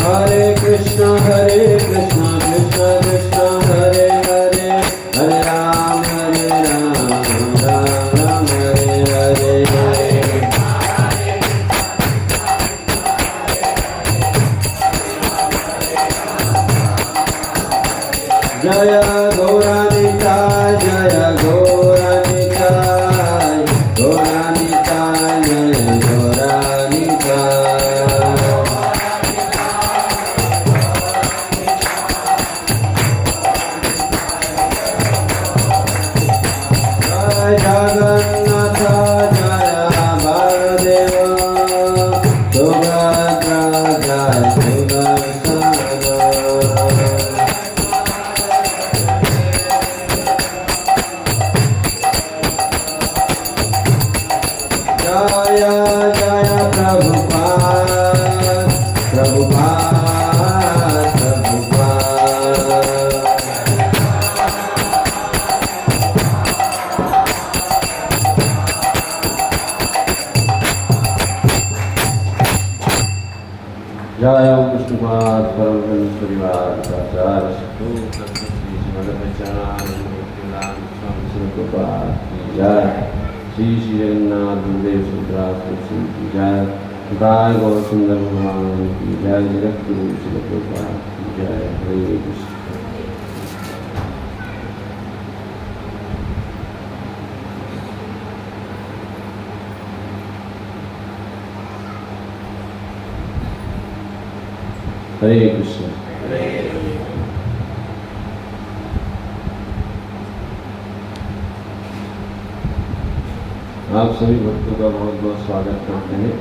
हरे कृष्णा कृष्णा कृष्णा हरे हरे, हरे राम राम राम हरे हरे हरे। जय गौरानिताय जय गौरानिताय, गौरानिताय जय गौरानिताय। जय जगन्नाथ जय बलदेव, सुभद्रा जय सुदर्शन। जय जय प्रभुपाद प्रभुपाद प्रभुपाद। जय ओम कृष्णपाद परम हंस परिवार आचार्य श्री जय। श्री श्री जगन्नाथ गुरुदेव सुभद्रा की जय। गाय गौर सुंदर भगवान की जय। जगत गुरु श्री प्रभुपाद की जय। हरे कृष्ण। हरे कृष्ण। आप सभी भक्तों का बहुत बहुत स्वागत करते हैं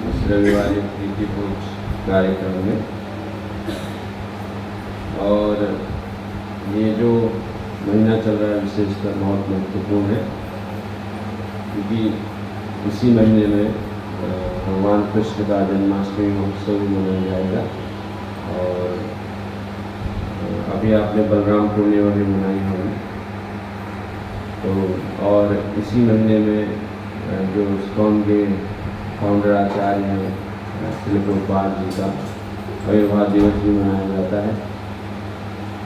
इस रविवार प्रीति भोज कार्यक्रम में। और ये जो महीना चल रहा है विशेषकर बहुत महत्वपूर्ण है, क्योंकि इसी महीने में भगवान कृष्ण का जन्माष्टमी महोत्सव मनाया जाएगा। और अभी आपने बलराम पूर्णिमा भी मनाई होगी। तो और इसी महीने में जो इस्कॉन के फाउंडर आचार्य हैं श्री प्रभुपाद जी का आविर्भाव दिवस भी मनाया जाता है।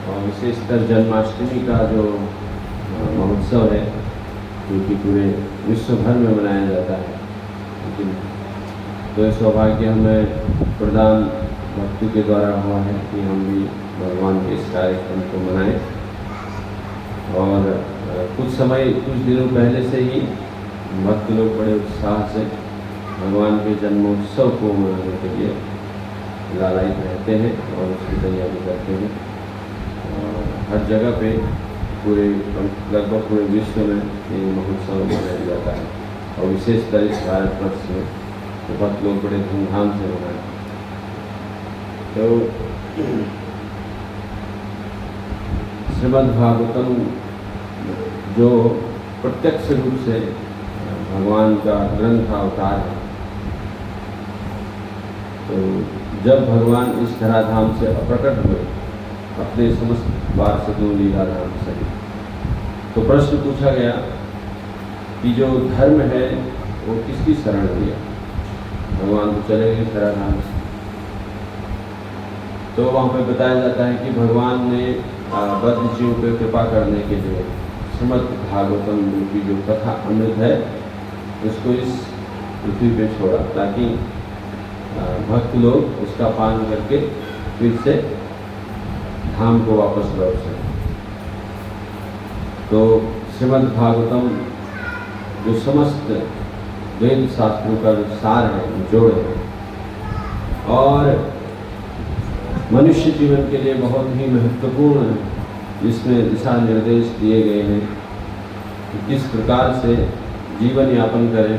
और विशेषकर जन्माष्टमी का जो महोत्सव है, जो कि पूरे विश्व भर में मनाया जाता है, लेकिन तो ये सौभाग्य हमें प्रदान भक्ति के द्वारा हुआ है कि हम भी भगवान के इस कार्यक्रम को मनाएं। और कुछ दिनों पहले से ही भक्त लोग बड़े उत्साह से भगवान के जन्मोत्सव को मनाने के लिए लालायित रहते हैं और उसकी तैयारी करते हैं। और हर जगह पे लगभग पूरे विश्व में ये महोत्सव मनाया जाता है। और विशेषकर इस भारतवर्ष में तो भक्त लोग बड़े धूमधाम से मनाते हैं। तो श्रीमद् भागवतम जो प्रत्यक्ष रूप से भगवान का ग्रंथ अवतार है, तो जब भगवान इस धराधाम से अप्रकट हुए अपने समस्त वारसदों लीलाधाम से, तो प्रश्न पूछा गया कि जो धर्म है वो किसकी शरण लिया। भगवान तो चले गए धराधाम से, तो वहाँ पे बताया जाता है कि भगवान ने बद्ध जीव पर कृपा करने के लिए श्रीमद् भागवतम रूपी जो कथा अमृत है उसको इस पृथ्वी पे छोड़ा, ताकि भक्त लोग उसका पान करके फिर से धाम को वापस लौट सकें। तो श्रीमद् भागवतम जो समस्त वेद शास्त्रों का जो सार है, जोड़ है, और मनुष्य जीवन के लिए बहुत ही महत्वपूर्ण है, जिसमें दिशा निर्देश दिए गए हैं कि किस प्रकार से जीवन यापन करें,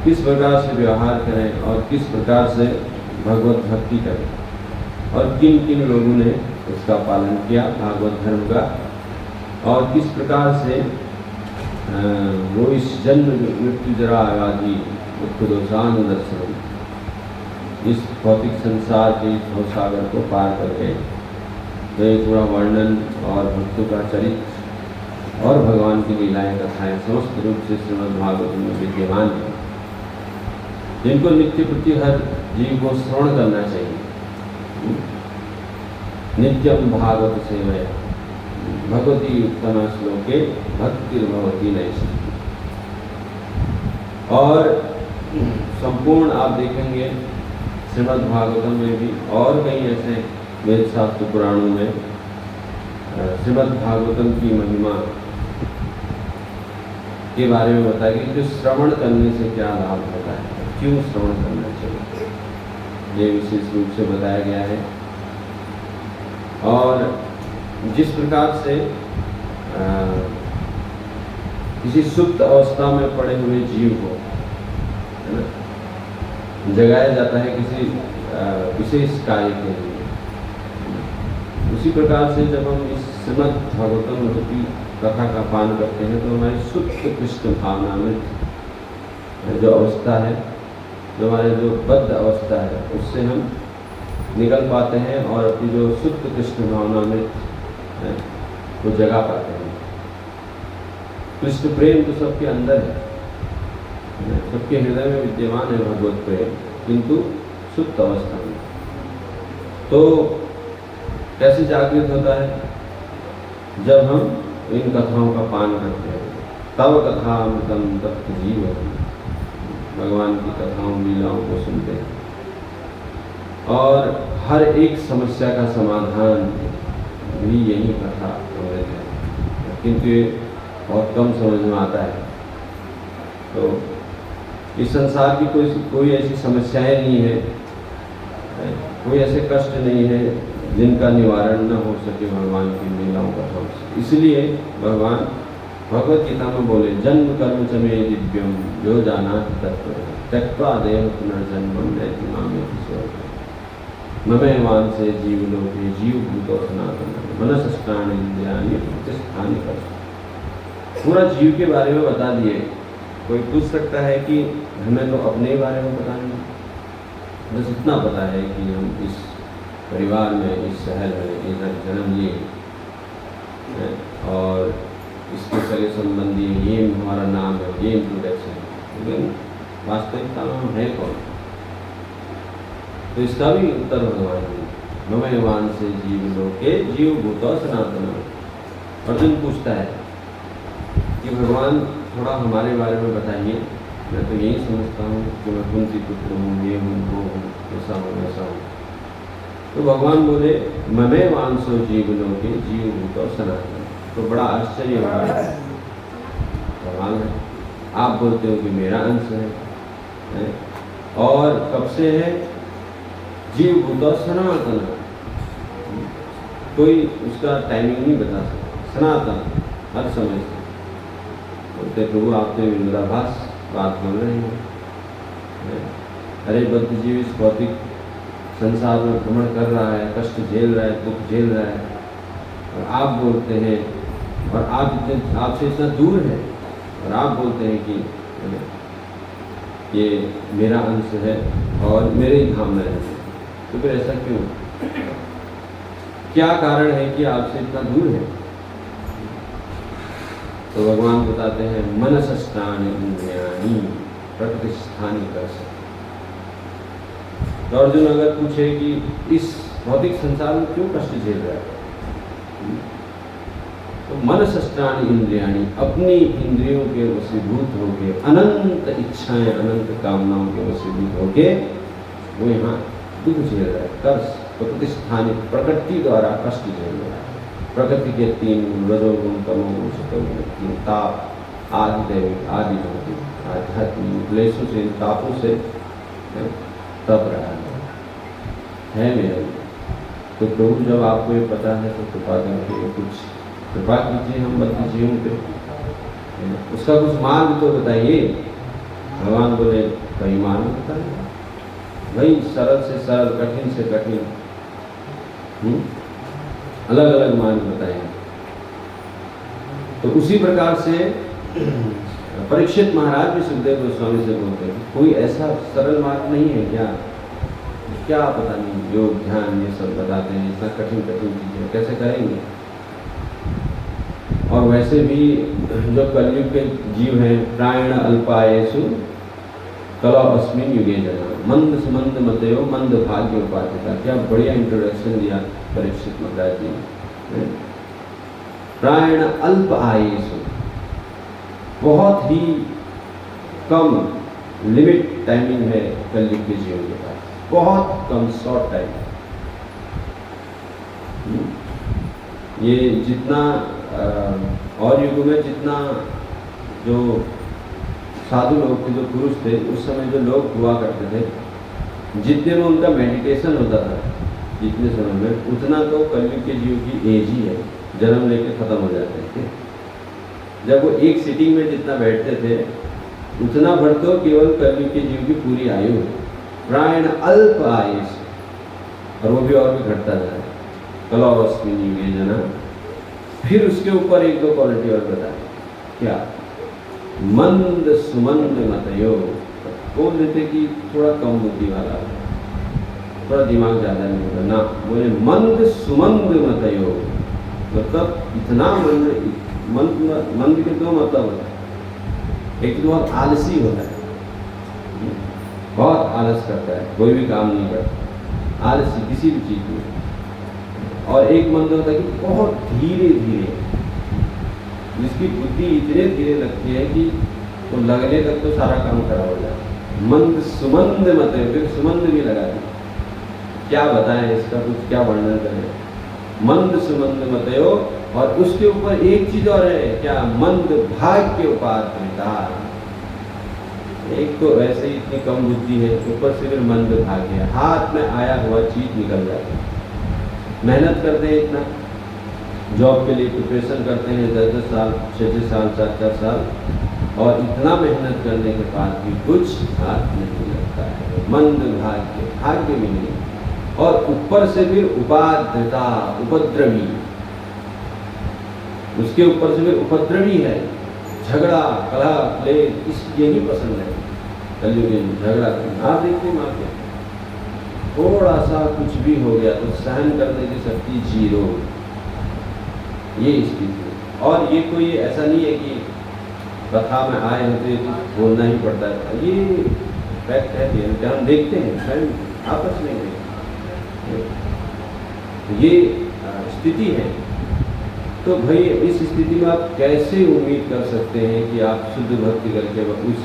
किस प्रकार से व्यवहार करें और किस प्रकार से भगवत भक्ति करें, और किन किन लोगों ने उसका पालन किया भागवत धर्म का, और किस प्रकार से वो इस जन्म मृत्यु जरा आदि दुख दोषान दर्शन इस भौतिक संसार के भवसागर को पार कर गए। तो ये पूरा वर्णन और भक्तों का चरित्र और भगवान की लीलाएं कथाएं समस्त रूप से श्रीमद् भागवत में विद्यमान है, जिनको नित्य प्रति हर जीव को श्रवण करना चाहिए। नित्यम भागवत सेवया भगवती उत्तम श्लोके भक्तिर्भवती नैष्ठिकी। और संपूर्ण आप देखेंगे श्रीमद् भागवतम में भी और कई ऐसे वेद शास्त्र पुराणों में श्रीमद् भागवतम की महिमा के बारे में बताया कि जो श्रवण करने से क्या लाभ होता है, क्यों श्रवण करना चाहिए, ये विशेष रूप से बताया गया है। और जिस प्रकार से किसी सुप्त अवस्था में पड़े हुए जीव को, है ना, जगाया जाता है किसी विशेष कार्य के लिए, उसी प्रकार से जब हम इस श्रीमद् भागवतम की कथा का पान करते हैं तो हमारी सुप्त कृष्ण भावना में जो अवस्था है, जो हमारे जो बद्ध अवस्था है, उससे हम निकल पाते हैं और अपनी जो सुप्त कृष्ण भावना में वो जगा पाते हैं। कृष्ण प्रेम तो सबके अंदर है, सबके हृदय में विद्यमान है भगवत प्रेम, किंतु सुप्त अवस्था में। तो कैसे जागृत होता है? जब हम इन कथाओं का पान करते हैं। तब कथा अमृतम तप्त जीव, भगवान की कथाओं लीलाओं को सुनते हैं और हर एक समस्या का समाधान भी यही कथा अमृत है, किंतु ये बहुत कम समझ में आता है। तो इस संसार की कोई ऐसी समस्याएं नहीं है, कोई ऐसे कष्ट नहीं है जिनका निवारण न हो सके भगवान की लीलाओं कथाओं से। इसलिए भगवान भगवत गीता में बोले, जन्म कर्म च मे दिव्यम जो जाना तत्व त्यक्त्वा देह पुनर्जन्मम नैति मामेति स्वर्गम् ममेवांश से जीव लोके जीव भूतो सनातनम् मनसष्टानि इंद्रियाणि प्रतिष्ठानि कर्षति। पूरा जीव के बारे में बता दिए। कोई पूछ सकता है कि हमें तो अपने बारे में पता नहीं, बस इतना पता है कि हम इस परिवार में, इस शहर में इधर जन्म लिए और इसके सगे संबंधी, ये हमारा नाम है, ये इंट्रोडक्शन है, लेकिन वास्तविकता में हम है कौन? तो इसका भी उत्तर भगवान ने, ममेवान से जीव लोके जीव भूतो सनातनम्। अर्जुन पूछता है कि भगवान थोड़ा हमारे बारे में बताइए, मैं तो यही समझता हूँ कि मैं कुंती पुत्र हूँ, ये हूँ, वो हूँ, ऐसा हूँ, वैसा हूँ। तो भगवान बोले, ममेवांशो जीव लोके जीव भूतो सनातनम्। तो बड़ा आश्चर्य हो रहा है, भगवान आप बोलते हो कि मेरा अंश है और कब से है? जीव भूतो सनातन, कोई उसका टाइमिंग नहीं बता सकता, सनातन हर समय से। बोलते प्रभु आप तो विरोधाभास बात बोल रहे हैं। अरे बद्ध जीव इस भौतिक संसार में भ्रमण कर रहा है, कष्ट झेल रहा है, दुख झेल रहा है, और आप बोलते हैं, और आपसे इतना दूर है, और आप बोलते हैं कि ये मेरा अंश है और मेरे ही धाम में रहते हैं। तो फिर ऐसा क्यों? क्या कारण है कि आपसे इतना दूर है? तो भगवान बताते हैं, मनसष्टानि इंद्रियाणि प्रतिष्ठानि कर्षति। तो अर्जुन अगर पूछे कि इस भौतिक संसार में क्यों कष्ट झेल रहा है, तो मनसष्टानि इंद्रियाणि, अपनी इंद्रियों के वशीभूत होके, अनंत इच्छाएं, अनंत कामनाओं के वशीभूत होके वो यहाँ दुख झेल रहा है। कर्ष प्रतिष्ठानि, प्रकृति द्वारा कष्ट झेल रहा है। प्रकृति के तीन गुण, रजोगुण, तमोगुण, सतोगुण, तीन ताप, आदि दैविक, आदि भौतिक, आध्यात्मिक क्लेशों से, तापों से तप रहा है मेरा। तो प्रभु जब आपको ये पता है तो कृपा करके कुछ कृपा कीजिए हम बद्ध जीवों पे, उसका कुछ मार्ग तो बताइए। भगवान बोले, कई मार्ग बताइए भाई, सरल से सरल, कठिन से कठिन, अलग अलग मार्ग बताए। तो उसी प्रकार से परीक्षित महाराज भी सुखदेव गोस्वामी से बोलते हैं, कोई ऐसा सरल मार्ग नहीं है क्या? क्या पता नहीं, योग ध्यान ये सब बताते हैं, इतना कठिन कठिन चीजें कैसे करेंगे? और वैसे भी जो कलयुग के जीव हैं, प्रायण अल्पायेषु कला अस्मिन युगे जना मंद सुमंद मतयो मंद भाग्य उपाधिता। क्या बढ़िया इंट्रोडक्शन दिया परीक्षित महाराज जी ने। प्रायण अल्प आयुषु, बहुत ही कम लिमिट टाइमिंग है कलयुग के जीवन के पास, बहुत कम शॉर्ट टाइम। ये जितना और युगों में जितना जो साधु लोग थे, जो पुरुष थे, उस समय जो लोग हुआ करते थे, जितने में उनका मेडिटेशन होता था जितने समय में, उतना तो कलयुग के जीव की एज ही है, जन्म लेके खत्म हो जाते थे। जब वो एक सिटिंग में जितना बैठते थे उतना भर तो केवल कलयुग के जीव की पूरी आयु है। प्रायण अल्प आयुष, और वो भी और भी घटता जा रहा है। कलावस्मिन युगे जना। फिर उसके ऊपर एक दो क्वालिटी और बताए। क्या? मंद सुमंद मतयो। बोल देते कि थोड़ा कम बुद्धि वाला है, थोड़ा दिमाग ज़्यादा नहीं होगा ना, बोले मंद सुमंद मतयो, मतलब इतना मंद। मंद के दो मतलब होता है। एक तो बहुत आलसी होता है, बहुत आलस करता है, कोई भी काम नहीं करता, आलसी किसी भी चीज़ में। और एक मंद होता है कि बहुत धीरे धीरे, जिसकी बुद्धि इतने धीरे लगती है कि वो लगने तक तो सारा काम खराब हो जाता है। मंद सुमंद मत है, फिर सुमंद भी लगा दी। क्या बताएं इसका, कुछ क्या वर्णन करें। मंद सुमंद मतयो, और उसके ऊपर एक चीज और है, क्या? मंद भाग्य उपाधिता। एक तो वैसे ही इतनी कम बुद्धि है, ऊपर से फिर मंद भाग्य है, हाथ में आया हुआ चीज निकल जाती है। मेहनत करते हैं इतना, जॉब के लिए प्रिपरेशन करते हैं 10-10 साल, 6-6 साल, 4-4 साल, और इतना मेहनत करने के बाद भी कुछ हाथ नहीं लगता है। मंद भाग्य, भाग्य भी नहीं, और ऊपर से फिर उपाध्यता, उपद्रवी, उसके ऊपर से फिर उपद्रवी है। झगड़ा, कलह, क्लेश, इस यही पसंद है कलयुग में, झगड़ा करना। आप देखिए माँ के थोड़ा सा कुछ भी हो गया तो सहन करने की शक्ति जीरो, ये स्थिति है। और ये कोई ऐसा नहीं है कि कथा में आए होते तो बोलना ही पड़ता है, ये फैक्ट है, ये हम देखते हैं स्वयं आपस में ये स्थिति है। तो भाई इस स्थिति में आप कैसे उम्मीद कर सकते हैं कि आप शुद्ध भक्ति करके उस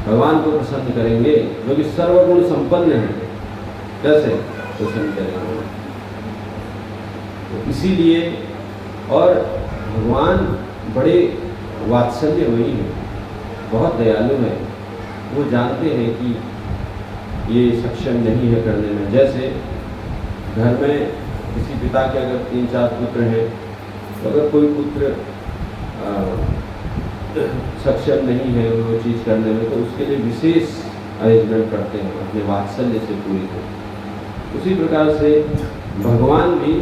भगवान को प्रसन्न करेंगे जो कि सर्वगुण संपन्न है? कैसे प्रसन्न करेंगे? तो इसीलिए, और भगवान बड़े वात्सल्य वही है, बहुत दयालु है। वो जानते हैं कि ये सक्षम नहीं है करने में। जैसे घर में किसी पिता के अगर 3-4 पुत्र हैं, तो अगर कोई पुत्र सक्षम नहीं है वो चीज़ करने में, तो उसके लिए विशेष अरेंजमेंट करते हैं अपने वात्सल्य से पूरी को। उसी प्रकार से भगवान भी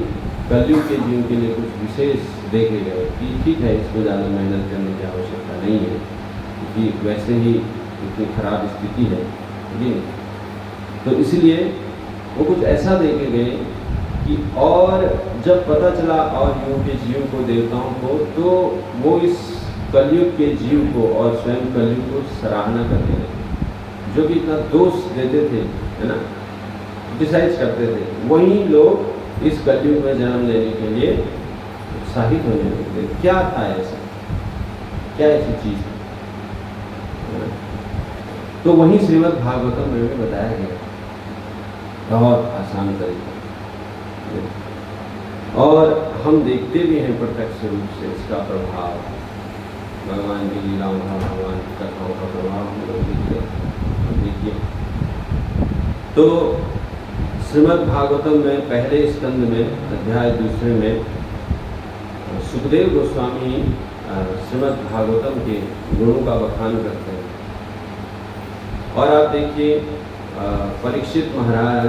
कलयुग के जीव के लिए कुछ विशेष देखे गए कि ठीक है, इसको ज़्यादा मेहनत करने की आवश्यकता नहीं है, क्योंकि वैसे ही इतनी खराब स्थिति है, ठीक। तो इसलिए वो कुछ ऐसा देखे गए कि, और जब पता चला और युग के जीव को, देवताओं को, तो वो इस कलयुग के जीव को और स्वयं कलयुग को सराहना करने लगे। जो कि इतना दोष देते थे, है ना, क्रिटिसाइज करते थे, वही लोग इस कलयुग में जन्म लेने के लिए उत्साहित होने लगे। क्या था ऐसा, क्या ऐसी चीज है? तो वही श्रीमद् भागवतम में भी बताया गया, बहुत आसान तरीका। और हम देखते भी हैं प्रत्यक्ष रूप से इसका प्रभाव, भगवान की लीलाओं का, भगवान की कथाओं का प्रभाव हम लोग देखिए। तो श्रीमद् भागवतम में पहले स्कंद में अध्याय 2 में सुखदेव गोस्वामी श्रीमद् भागवतम के गुणों का बखान करते हैं। और आप देखिए परीक्षित महाराज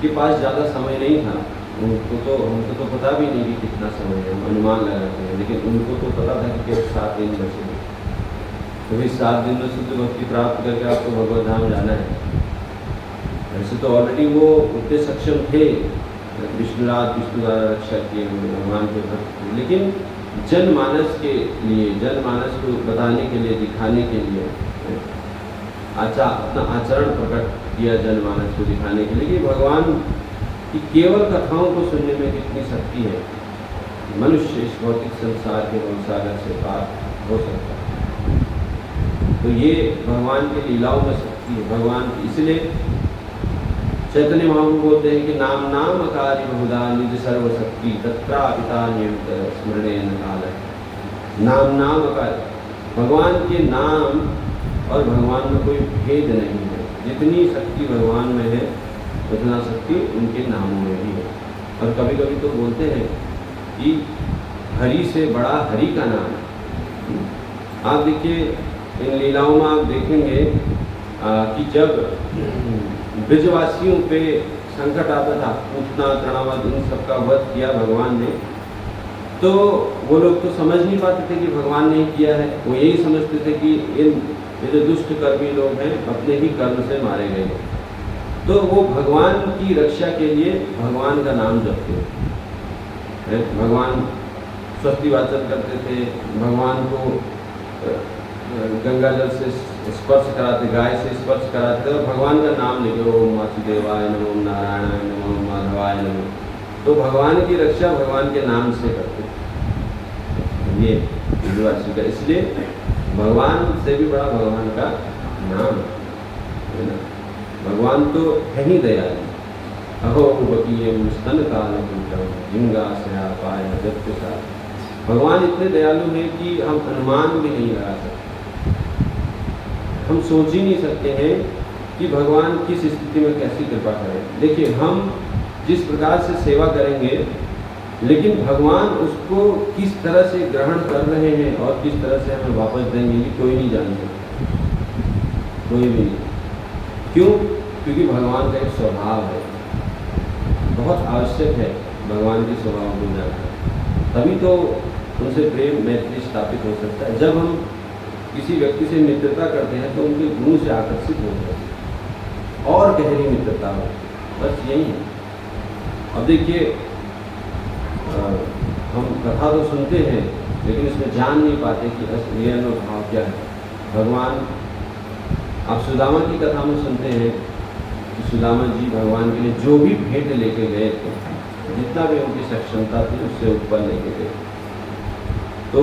के पास ज़्यादा समय नहीं था, हमको तो पता भी नहीं कि कितना समय है, हम अनुमान लगाते हैं, लेकिन उनको तो पता था कि केवल 7 दिन बचे। तो भाई 7 दिन में शुद्ध भक्ति प्राप्त करके आपको भगवत धाम जाना है। वैसे तो ऑलरेडी वो उतने सक्षम थे, विष्णु द्वारा रक्षा किए भगवान के भक्त, लेकिन जनमानस के लिए, जनमानस को बताने के लिए, दिखाने के लिए अपना आचरण प्रकट किया जनमानस को दिखाने के लिए कि भगवान की केवल कथाओं को सुनने में कितनी शक्ति है, मनुष्य इस भौतिक संसार के भवसागर से पार हो सकता है। तो ये भगवान के लीलाओं में शक्ति है भगवान की। इसलिए चैतन्य महाप्रभु बोलते हैं कि नाम नाम कार्य बहुधा निज सर्वशक्ति तत्रा पिता नियमित स्मरणेन काल। नाम नाम कार्य, भगवान के नाम और भगवान में कोई भेद नहीं है। जितनी शक्ति भगवान में है उतना शक्ति उनके नामों में भी है। और कभी कभी तो बोलते हैं कि हरि से बड़ा हरि का नाम है। आप देखिए इन लीलाओं में आप देखेंगे कि जब ब्रजवासियों पे संकट आता था, पूतना तृणावत इन सबका वध किया भगवान ने, तो वो लोग तो समझ नहीं पाते थे कि भगवान ने किया है। वो यही समझते थे कि ये जो दुष्ट कर्मी लोग हैं अपने ही कर्म से मारे गए। तो वो भगवान की रक्षा के लिए भगवान का नाम जपते थे। भगवान स्वस्ति वाचन करते थे, भगवान को गंगा जल से स्पर्श कराते, गाय से स्पर्श कराते और भगवान का नाम लेके ओम वासुदेवाय नमो, नारायणाय नमो, माधवाय नमो। तो भगवान की रक्षा भगवान के नाम से करते ये ब्रजवासी का। इसलिए भगवान से भी बड़ा भगवान का नाम है ना। भगवान तो है ही दयालु। अहो बकीयम स्तन काल जिंगा से पाय जब भगवान इतने दयालु हैं कि हम अनुमान भी नहीं लगा सकते। हम सोच ही नहीं सकते हैं कि भगवान किस स्थिति में कैसी कृपा करें। देखिए हम जिस प्रकार से सेवा करेंगे, लेकिन भगवान उसको किस तरह से ग्रहण कर रहे हैं और किस तरह से हमें वापस देंगे ये कोई नहीं जानता, कोई भी नहीं। क्यों? क्योंकि भगवान का एक स्वभाव है, बहुत आवश्यक है भगवान के स्वभाव को जानना, तभी तो उनसे प्रेम मैत्री स्थापित हो सकता है। जब हम किसी व्यक्ति से मित्रता करते हैं तो उनके गुण से आकर्षित होते हैं और गहरी मित्रता हो, बस यही है। अब देखिए हम कथा तो सुनते हैं लेकिन इसमें जान नहीं पाते कि असली भाव क्या है। भगवान, आप सुदामा की कथा में सुनते हैं कि सुदामा जी भगवान के लिए जो भी भेंट लेके गए थे, जितना भी उनकी सक्षमता थी उससे ऊपर लेके गए, तो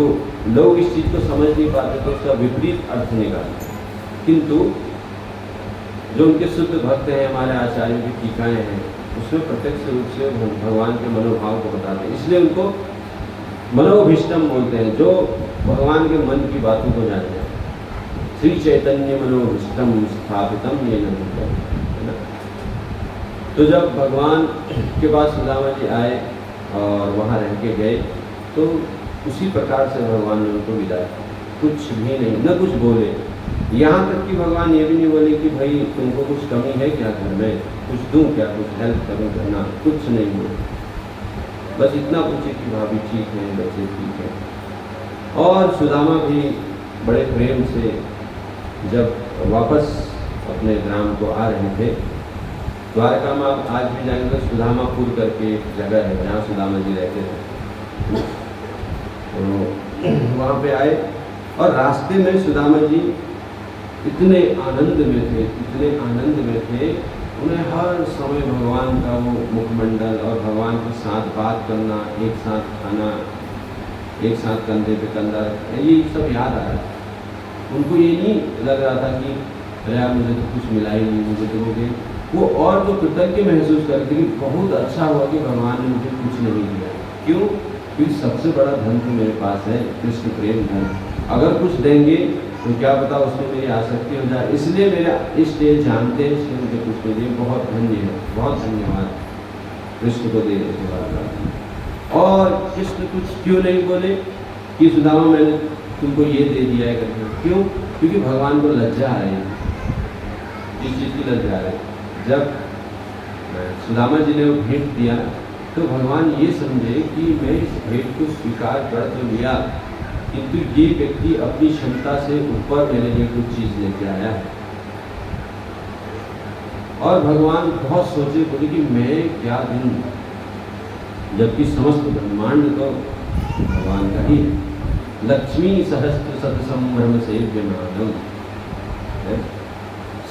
लोग इस चीज़ को समझ नहीं पाते तो उसका विपरीत अर्थ निकालते। किंतु जो उनके शुद्ध भक्त हैं, हमारे आचार्यों की टीकाएँ हैं, उसमें प्रत्यक्ष रूप से भगवान के मनोभाव को बताते हैं। इसलिए उनको मनोभीष्टम बोलते हैं, जो भगवान के मन की बातों को जानते हैं। श्री चैतन्य मनोभीष्टम स्थापितम ये है ना। तो जब भगवान के पास सुदामा जी आए और वहाँ रह के गए तो उसी प्रकार से भगवान ने उनको विदाई, कुछ भी नहीं, न कुछ बोले। यहाँ तक कि भगवान ये भी नहीं बोले कि भाई तुमको कुछ कमी है क्या घर में, कुछ दूं क्या, कुछ हेल्प करूँ करना, कुछ नहीं बोले। बस इतना पूछे कि भाभी ठीक है, बच्चे ठीक है। और सुदामा भी बड़े प्रेम से जब वापस अपने ग्राम को आ रहे थे, द्वारका में आप आज भी जाएंगे तो सुदामापुर करके एक जगह है जहाँ सुदामा जी रहते थे। तो वहाँ पे आए और रास्ते में सुदामा जी इतने आनंद में थे, इतने आनंद में थे, उन्हें हर समय भगवान का वो मुखमंडल और भगवान के साथ बात करना, एक साथ खाना, एक साथ कंधे पे कंधा रखना, ये सब याद आ रहा था। उनको ये नहीं लग रहा था कि अरे यार मुझे तो कुछ मिला ही नहीं, मुझे तो हो गए। वो और जो कृतज्ञ महसूस करते कि बहुत अच्छा हुआ कि भगवान ने मुझे कुछ नहीं दिया। क्यों? क्योंकि सबसे बड़ा धन तो मेरे पास है, कृष्ण प्रेम धन। अगर कुछ देंगे तो क्या पता उसमें मेरी आसक्ति हो जाए। इसलिए मेरा इष्ट जानते हैं, इसलिए मुझे कुछ नहीं दिए। बहुत धन्य है, बहुत धन्यवाद कृष्ण को देने के बाद। और कृष्ण कुछ क्यों नहीं बोले कि सुदामा मैंने तुमको ये दे दिया है करके? क्यों? क्योंकि भगवान को लज्जा आ रही है, इस चीज़ की लज्जा आ रही है। जब सुदामा जी ने वो भेंट दिया तो भगवान ये समझे कि मैं इस भेंट को स्वीकार कर तो लिया, किंतु ये व्यक्ति अपनी क्षमता से ऊपर मेरे लिए कुछ चीज़ लेके आया है। और भगवान बहुत सोचे, बोले कि मैं क्या दूं, जबकि समस्त ब्रह्मांड तो भगवान का ही है। लक्ष्मी सहस्त्र शत संभ्रम सेव्य मानव है।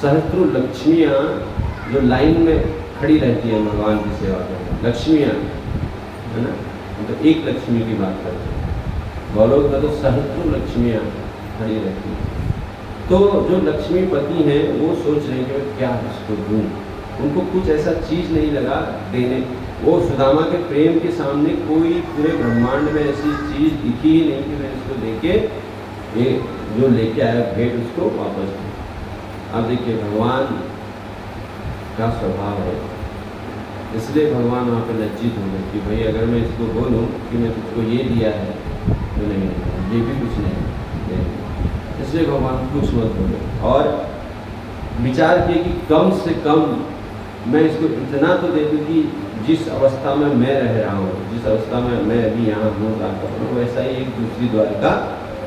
सहस्त्रों लक्ष्मियाँ जो लाइन में खड़ी रहती है भगवान की सेवा करने, लक्ष्मियाँ, है ना, तो एक लक्ष्मी की बात करते हैं, गौलोक में तो सहस्त्रों लक्ष्मियाँ खड़ी रहती हैं। तो जो लक्ष्मीपति हैं वो सोच रहे हैं कि मैं क्या इसको दूँ, उनको कुछ ऐसा चीज़ नहीं लगा देने। वो सुदामा के प्रेम के सामने कोई पूरे ब्रह्मांड में ऐसी चीज़ दिखी ही नहीं कि मैं इसको देके ये जो लेके आया भेंट उसको वापस दूँ। अब देखिए भगवान का स्वभाव है, इसलिए भगवान वहाँ पे लज्जित हो गए कि भाई अगर मैं इसको बोलूँ कि मैं तुझको ये दिया है तो नहीं, ये भी कुछ नहीं, इसलिए भगवान कुछ मत बोले। और विचार किए कि कम से कम मैं इसको इतना तो दे दूँ कि जिस अवस्था में मैं रह रहा हूँ, जिस अवस्था में मैं अभी यहाँ हूँ तो वैसा ही एक दूसरी द्वारका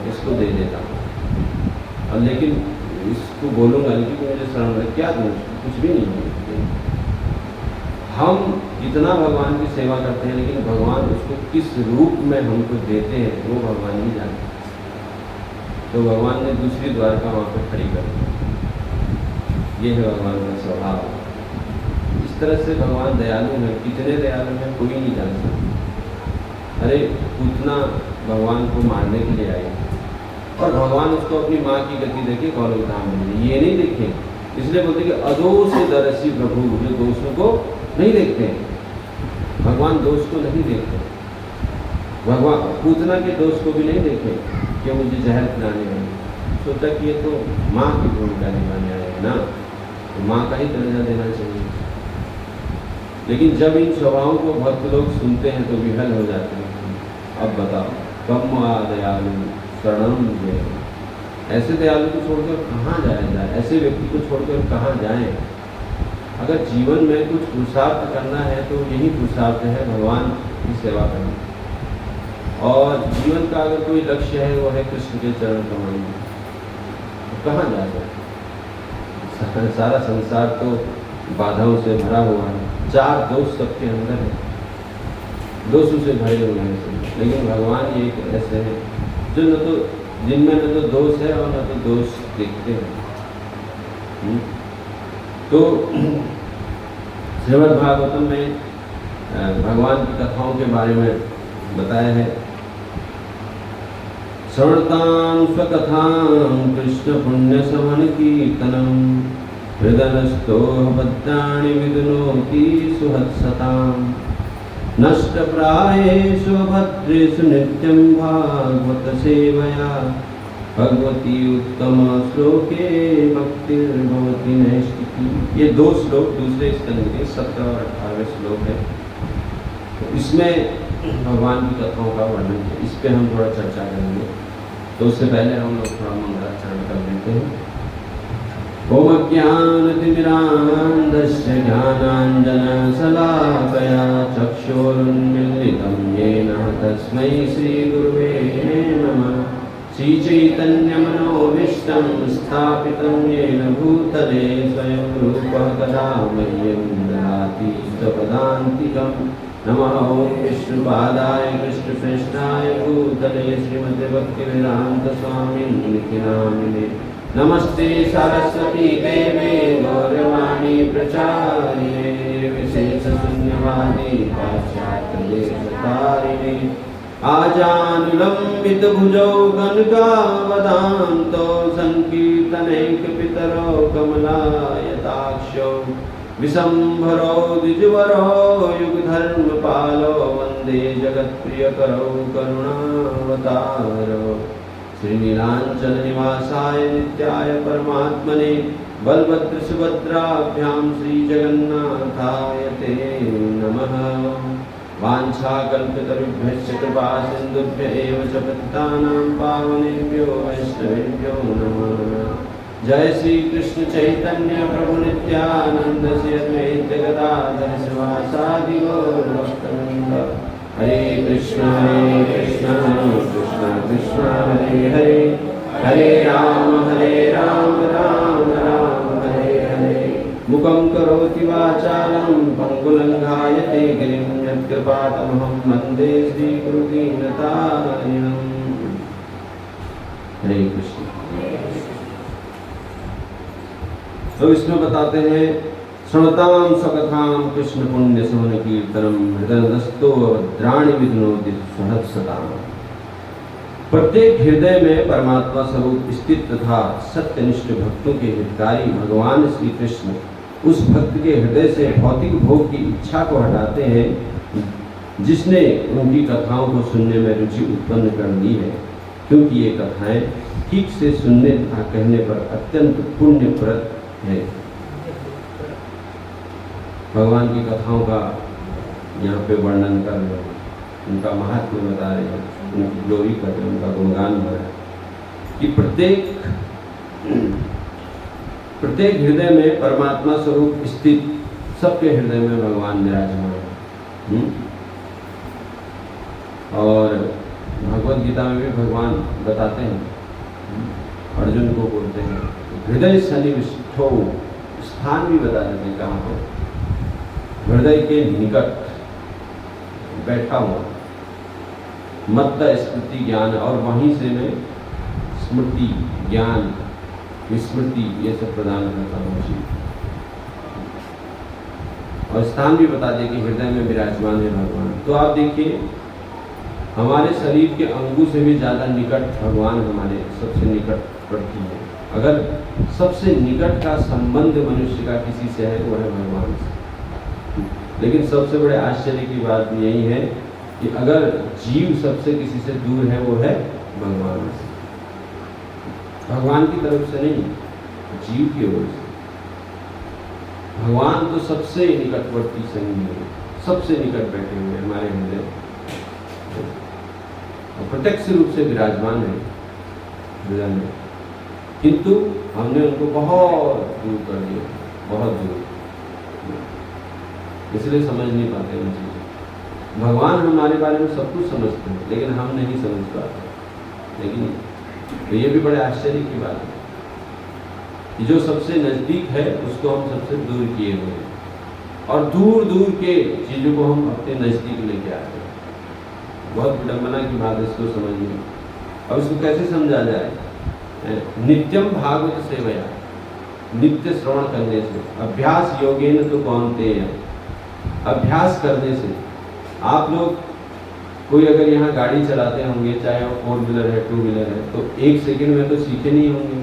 इसको दे देता हूँ। और लेकिन इसको बोलूँगा लेकिन मुझे शरण क्या दूँ, कुछ भी नहीं है। हम जितना भगवान की सेवा करते हैं लेकिन भगवान उसको किस रूप में हमको देते हैं वो भगवान ही जानते हैं। तो भगवान ने दूसरी द्वारका वहाँ पर खड़ी कर दी। ये है भगवान का स्वभाव। इस तरह से भगवान दयालु है, कितने दयालु हैं कोई नहीं जान सकता। अरे पूतना भगवान को मारने के लिए आई और भगवान उसको अपनी माँ की गति देखे गौलोक धाम में, ये नहीं देखे, इसलिए बोलते कि अदोष दरसी प्रभु, जो दोषों को नहीं देखते हैं। भगवान दोष को नहीं देखते, भगवान पूतना के दोष को भी नहीं देखे कि मुझे जहर पिलाने वाले, सोचा कि ये तो माँ की भूमिका निभाने आए हैं ना, तो माँ का ही दर्जा देना चाहिए। लेकिन जब इन स्वभावों को भक्त लोग सुनते हैं तो विहल हो जाते हैं। अब बताओ, कम दयालु शरणम ये, ऐसे दयालु को छोड़कर कहाँ जाया जाए, ऐसे व्यक्ति को छोड़कर कहाँ जाएं। अगर जीवन में कुछ पुरुषार्थ करना है तो यही पुरुषार्थ है भगवान की सेवा करना। और जीवन का अगर कोई लक्ष्य है वो है कृष्ण के चरण कमल में, तो कहाँ जा सकते। सारा संसार तो बाधाओं से भरा हुआ है, चार दोष सबके अंदर है, दोषों से भरे हुए हैं। लेकिन भगवान ये ऐसे हैं जो न तो जिनमें न तो दोष है और न तो दोष देखते हैं। तो श्रीमद् भागवतम में भगवान की कथाओं के बारे में बताया है। श्रवणतां स्वकथां कृष्ण पुण्य समन कीर्तनम हृदयस्थो भद्राणि विदुनोति सुहत्सताम् नष्टप्रायेषु भद्रेषु नित्यं भागवत सेवया भगवती उत्तम श्लोके भक्तिर्भवति नैष्ठिकी। ये दो श्लोक दूसरे स्कंद के 17 और 18वें श्लोक है। तो इसमें भगवान की कथाओं का वर्णन है, इस पर हम थोड़ा चर्चा करेंगे। तो उससे पहले हम लोग थोड़ा मंगलाचरण कर लेते हैं। ओम ज्ञानतिमिरान्धस्य ज्ञानाञ्जनशलाकया चक्षुरुन्मीलितं येन तस्मै श्रीगुरुवे नमः। श्रीचैतन्यमनोभीष्टं स्थापितं येन भूतले स्वयं रूपः कदा मह्यं ददाति स्वपदान्तिकं। नमः ओं विष्णुपादाय कृष्णप्रेष्ठाय भूतले श्रीमते भक्तिवेदान्तस्वामिन्निति नामिने। नमस्ते सरस्वती देवे गौरवाणी प्रचारिणे विशेषशून्यवादी पाश्चात्यदेशतारिणे। आजानुलम्बितभुजौ गणकावदान्तो संकीर्तनैकपितरो कमलायताक्षौ विशम्भरो द्विजवरो युगधर्मपालो वन्दे जगत्प्रियकरौ करुणावतारो। श्रीनीलांचल निवासाय नित्याय परमात्मने बलभद्र सुभद्राभ्यां श्रीजगन्नाथाय ते नमः। वाञ्छाकल्पतरुभ्यश्च कृपा सिन्धुभ्य एव च पतितानां पावनेभ्यो वैष्णवेभ्यो नमः। जय श्री कृष्ण चैतन्य प्रभु नित्यानंद श्री अद्वैत गदाधर शिवासादि गौर भक्तवृंद। हरे कृष्ण कृष्ण कृष्ण हरे हरे, हरे राम राम राम हरे हरे। मुखं करोति वाचालं पंगुलंघायते गिरिं यत्कृपातमहं वन्दे श्रीगुरुदीनतारिणम्। हरे कृष्ण। तो इसमें बताते हैं श्रवताम सकथाम कृष्ण पुण्य समन कीर्तनम हृदयस्तो द्राणि विघ्नोति सहस्रताम। प्रत्येक हृदय में परमात्मा स्वरूप स्थित तथा सत्यनिष्ठ भक्तों के हितकारी भगवान श्री कृष्ण उस भक्त के हृदय से भौतिक भोग की इच्छा को हटाते हैं जिसने उनकी कथाओं को सुनने में रुचि उत्पन्न कर दी है, क्योंकि ये कथाएं ठीक से सुनने तथा कहने पर अत्यंत पुण्यप्रद है। भगवान की कथाओं का यहाँ पे वर्णन कर रहे हैं, उनका महात्म्य बता रहे हैं, उनकी ग्लोरी कर रहे हैं, उनका गुणगान हो रहा है कि प्रत्येक हृदय में परमात्मा स्वरूप स्थित सबके हृदय में भगवान विराजमान है। और भगवद गीता में भी भगवान बताते हैं, अर्जुन को बोलते हैं हृदय सन्निविष्टो, स्थान भी बता देते हैं कहाँ पर, हृदय के निकट बैठा हुआ मत्त स्मृति ज्ञान, और वहीं से मैं स्मृति ज्ञान विस्मृति ये सब प्रदान करता हूँ। और स्थान भी बता दें कि हृदय में विराजमान है भगवान। तो आप देखिए हमारे शरीर के अंगों से भी ज़्यादा निकट भगवान हमारे सबसे निकट पड़ती है। अगर सबसे निकट का संबंध मनुष्य का किसी से है वो है भगवान से। लेकिन सबसे बड़े आश्चर्य की बात यही है कि अगर जीव सबसे किसी से दूर है वो है भगवान से, भगवान की तरफ से नहीं, जीव की ओर से। भगवान तो सबसे निकटवर्ती संगी है, सबसे निकट बैठे हुए हमारे हृदय, प्रत्यक्ष रूप से विराजमान है हृदय में, किंतु हमने उनको बहुत दूर कर दिया, बहुत दूर, इसलिए समझ नहीं पाते उन चीज़ें। भगवान हमारे बारे में सब कुछ समझते हैं लेकिन हम नहीं समझ पाते। लेकिन तो ये भी बड़े आश्चर्य की बात है कि जो सबसे नज़दीक है उसको हम सबसे दूर किए हुए हैं, और दूर दूर के चीज़ों को हम अपने नज़दीक लेके आते हैं। बहुत विडम्बना की बात है इसको समझिए। अब इसको कैसे समझा जाए? नित्यम भागवत सेवया, नित्य श्रवण करने से, अभ्यास योगेन तो कौनतेय, अभ्यास करने से। आप लोग कोई अगर यहाँ गाड़ी चलाते होंगे, चाहे वो 4 व्हीलर है 2 व्हीलर है, तो 1 सेकंड में तो सीखे नहीं होंगे।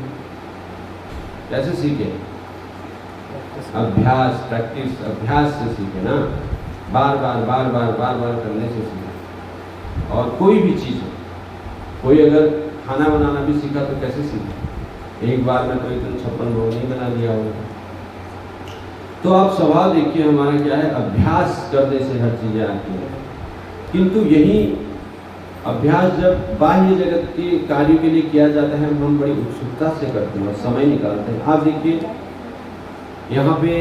कैसे सीखे? अभ्यास, प्रैक्टिस, अभ्यास से सीखे ना, बार बार करने से सीखे। और कोई भी चीज़ हो, कोई अगर खाना बनाना भी सीखा तो कैसे सीखे? एक बार में कोई 56 भोग नहीं बना लिया होगा। तो आप सवाल देखिए हमारा क्या है, अभ्यास करने से हर चीज़ें आती हैं। किंतु यही अभ्यास जब बाह्य जगत के कार्यों के लिए किया जाता है, हम बड़ी उत्सुकता से करते हैं और समय निकालते हैं। आप देखिए यहाँ पे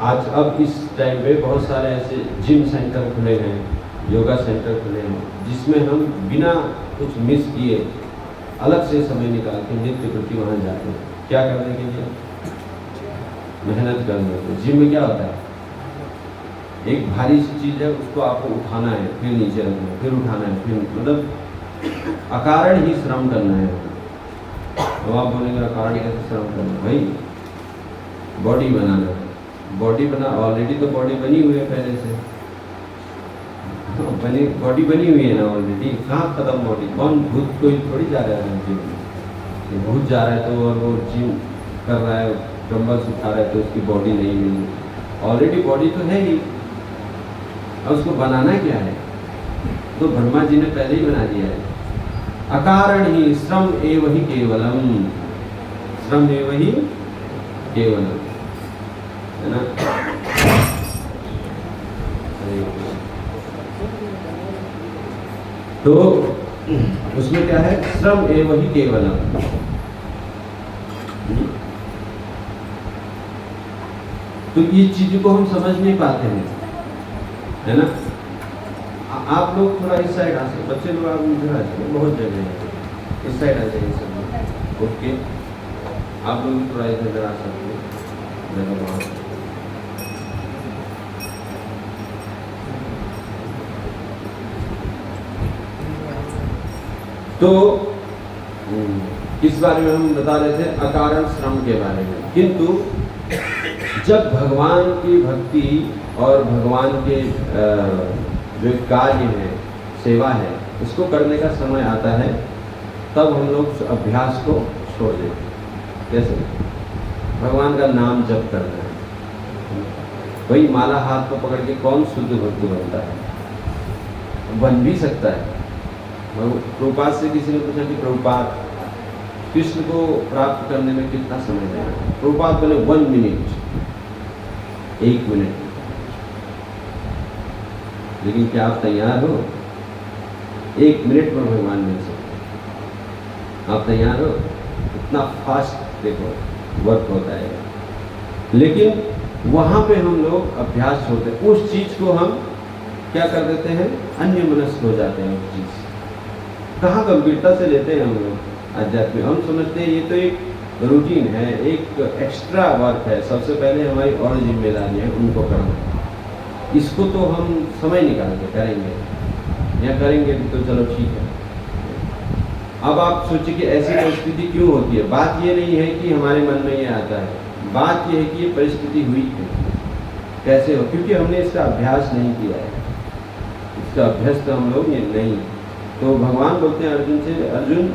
आज अब इस टाइम पे बहुत सारे ऐसे जिम सेंटर खुले हैं, योगा सेंटर खुले हैं, जिसमें हम बिना कुछ मिस किए अलग से समय निकाल के नित्य प्रति वहाँ जाते हैं। क्या करने के लिए? मेहनत करने के लिए। जिम में क्या होता है? एक भारी सी चीज़ है, उसको आपको उठाना है, फिर नीचे रखना है, फिर उठाना है, फिर मतलब अकारण ही श्रम करना है। तो आप बोलेंगे अकारण कैसे श्रम करना है? भाई बॉडी बनाना है, बॉडी बना, ऑलरेडी तो बॉडी बनी हुई है पहले से, बॉडी बनी हुई है ना ऑलरेडी, कहाँ खत्म बॉडी? कौन भूत कोई थोड़ी जा रहा है जिम में, भूत जा रहा है तो, और वो जिम कर रहा है, डंबल्स उठा रहा है तो उसकी बॉडी नहीं मिली, ऑलरेडी बॉडी तो है ही। और उसको बनाना क्या है? तो ब्रह्मा जी ने पहले ही बना दिया है। अकारण ही श्रम एव ही केवलम, श्रम एव ही केवलम, है ना? तो उसमें क्या है? श्रम एव ही केवलम। तो ये चीज़ों को हम समझ नहीं पाते हैं, है ना? आप लोग थोड़ा इस साइड आ सकते, बच्चे लोग आप इधर आ जाइए, बहुत जगह है, इस साइड आ जाइए सब लोग। ओके, आप लोग थोड़ा इधर आ सकते हैं, जगह वहाँ। तो किस बारे में हम बता रहे थे? अकारण श्रम के बारे में। किंतु जब भगवान की भक्ति और भगवान के जो कार्य है, सेवा है, इसको करने का समय आता है, तब हम लोग उस अभ्यास को छोड़ देते हैं। कैसे? भगवान का नाम जप करना है, वही माला हाथ में पकड़ के कौन शुद्ध भक्त बनता है? बन भी सकता है। प्रभुपाद से किसी ने पूछा कि प्रभुपाद, कृष्ण को प्राप्त करने में कितना समय लगेगा? प्रभुपाद बोले 1 मिनट, 1 मिनट। लेकिन क्या आप तैयार हो? 1 मिनट में भगवान मिल सकते? आप तैयार हो? इतना फास्ट देखो वर्क होता है। लेकिन वहां पे हम लोग अभ्यास होते हैं, उस चीज को हम क्या कर देते हैं? अन्य मनस्क हो जाते हैं। उस चीज कहाँ गंभीरता से लेते हैं हम लोग आध्यात्मिक। हम समझते हैं ये तो एक रूटीन है, एक एक्स्ट्रा वर्क है, सबसे पहले हमारी और जिम्मेदारी है उनको करना। इसको तो हम समय निकाल के करेंगे या करेंगे तो चलो ठीक है। अब आप सोचिए कि ऐसी परिस्थिति क्यों होती है? बात ये नहीं है कि हमारे मन में ये आता है, बात ये है कि ये परिस्थिति हुई क्यों, कैसे हो? क्योंकि हमने इसका अभ्यास नहीं किया है। इसका अभ्यास तो हम लोग ये नहीं। तो भगवान बोलते हैं अर्जुन से, अर्जुन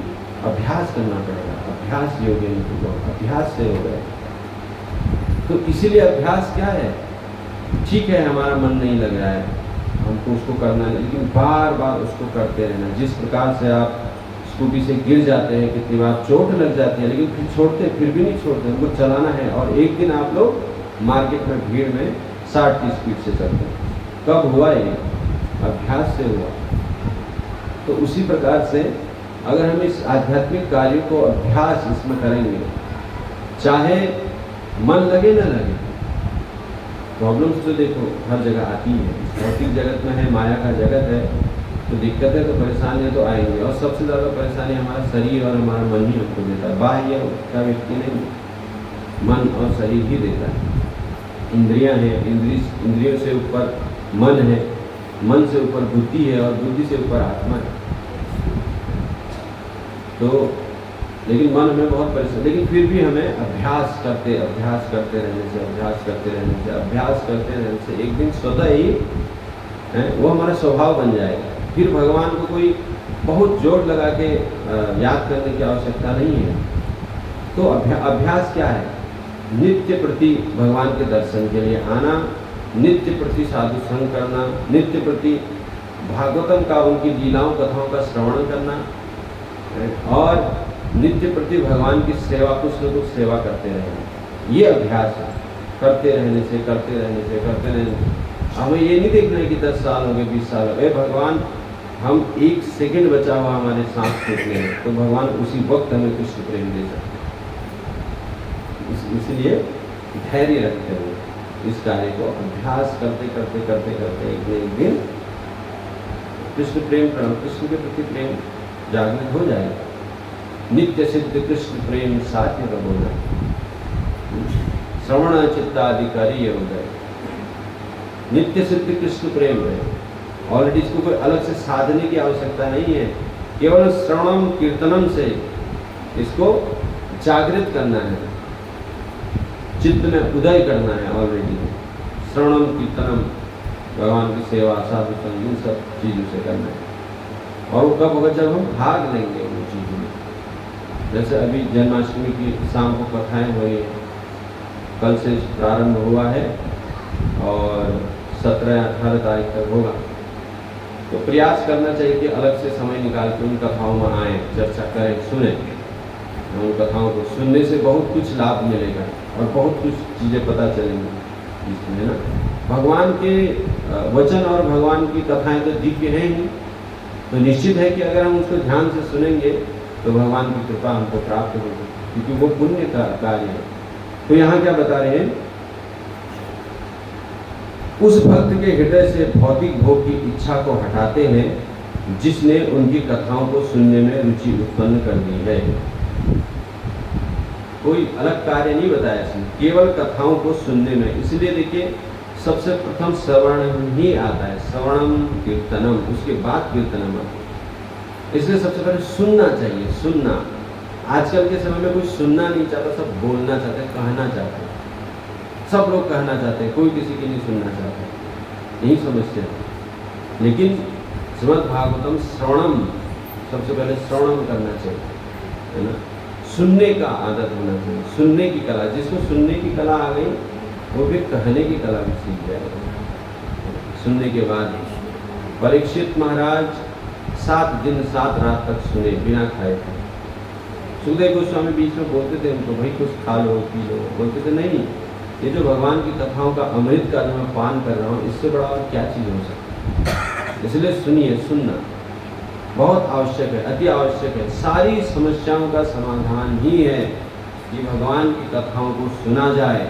अभ्यास करना पड़ेगा, अभ्यास योग्य नहीं, अभ्यास से हो गए। तो इसीलिए अभ्यास क्या है? ठीक है हमारा मन नहीं लग रहा है, हमको उसको करना है, लेकिन बार बार उसको करते रहना। जिस प्रकार से आप स्कूटी से गिर जाते हैं, कितनी बार चोट लग जाती है, लेकिन फिर छोड़ते, फिर भी नहीं छोड़ते, हमको चलाना है। और एक दिन आप लोग मार्केट में भीड़ में 60 की स्पीड से चलते हैं। कब हुआ ये? अभ्यास से हुआ। तो उसी प्रकार से अगर हम इस आध्यात्मिक कार्य को अभ्यास इसमें करेंगे, चाहे मन लगे ना लगे, प्रॉब्लम्स तो देखो हर जगह आती है। भौतिक जगत में है, माया का जगत है, तो दिक्कतें तो परेशानियाँ तो आएंगी। और सबसे ज़्यादा परेशानी हमारा शरीर और हमारा मन ही हमको देता है। बाह्य का व्यक्ति नहीं, मन और शरीर ही देता है। इंद्रियां हैं, इंद्रियों से ऊपर मन है, मन से ऊपर बुद्धि है और बुद्धि से ऊपर आत्मा है। तो लेकिन मन हमें बहुत परेशान, लेकिन फिर भी हमें अभ्यास करते रहने से, अभ्यास करते रहने से एक दिन स्वतः ही वो हमारा स्वभाव बन जाएगा। फिर भगवान को कोई बहुत जोर लगा के याद करने की आवश्यकता नहीं है। तो अभ्यास क्या है? नित्य प्रति भगवान के दर्शन के लिए आना, नित्य प्रति साधु संग करना, नित्य प्रति भागवतम का, उनकी लीलाओं कथाओं का श्रवण करना, और नित्य प्रति भगवान की सेवा, कुछ न कुछ सेवा करते रहना। ये अभ्यास है। करते रहने से हमें ये नहीं देखना है कि 10 साल हो गए, 20 साल हो गए। भगवान, हम 1 सेकंड बचा हुआ हमारे सांस फूटने में, तो भगवान उसी वक्त हमें कृष्ण प्रेम दे सकते। इसलिए धैर्य रखते हुए इस कार्य को अभ्यास करते एक दिन कृष्ण प्रेम, कृष्ण के प्रति प्रेम जागृत हो जाएगा। नित्य सिद्ध कृष्ण प्रेम साध्य प्रबोधन, श्रवण चित्ताधिकारी हो गए। नित्य सिद्ध कृष्ण प्रेम है। ऑलरेडी इसको कोई अलग से साधने की आवश्यकता नहीं है, केवल श्रवणम कीर्तनम से इसको जागृत करना है, चित्त में उदय करना है। ऑलरेडी श्रवणम कीर्तनम, भगवान की सेवा, साधु संग, इन सब चीज़ों से करना है। और वो कब होगा? जब हम भाग लेंगे उन चीज़ों में। जैसे अभी जन्माष्टमी की शाम को कथाएं हो रही हैं, कल से प्रारंभ हुआ है और 17 या 18 तारीख तक होगा। तो प्रयास करना चाहिए कि अलग से समय निकाल के उन कथाओं में आएँ, चर्चा करें, सुने। उन कथाओं को सुनने से बहुत कुछ लाभ मिलेगा और बहुत कुछ चीज़ें पता चलेंगी इसमें, ना। भगवान के वचन और भगवान की कथाएं तो दिव्य हैं ही, तो निश्चित है कि अगर हम उसको ध्यान से सुनेंगे तो भगवान की कृपा हमको प्राप्त होगी, क्योंकि वो पुण्य का कार्य है। तो यहाँ क्या बता रहे हैं? उस भक्त के हृदय से भौतिक भोग की इच्छा को हटाते हैं जिसने उनकी कथाओं को सुनने में रुचि उत्पन्न कर दी है। कोई अलग कार्य नहीं बताया इसमें, केवल कथाओं को सुनने में। इसलिए देखिए, सबसे प्रथम श्रवण ही आता है, श्रवणम कीर्तनम, उसके बाद कीर्तनम आता है। इसलिए सबसे पहले सुनना चाहिए, सुनना। आजकल के समय में कोई सुनना नहीं चाहता, सब बोलना चाहते हैं, कहना चाहते हैं। सब लोग कहना चाहते हैं, कोई किसी की नहीं सुनना चाहता। यही समस्या है। लेकिन श्रीमद् भागवतम श्रवणम, सबसे पहले श्रवणम करना चाहिए, है ना। सुनने का आदत होना चाहिए, सुनने की कला। जिसको सुनने की कला आ गई वो फिर कहने की कला भी सीख जाएगा। सुनने के बाद परीक्षित महाराज 7 दिन 7 रात तक सुने बिना खाए थे। सुखदेव गोस्वामी बीच में बोलते थे उनको, भाई कुछ खा लो पी लो। बोलते थे नहीं, ये जो भगवान की कथाओं का अमृत का जो मैं पान कर रहा हूँ, इससे बड़ा और क्या चीज़ हो सकती है। इसलिए सुनिए, सुनना बहुत आवश्यक है, अति आवश्यक है। सारी समस्याओं का समाधान ही है कि भगवान की कथाओं को सुना जाए,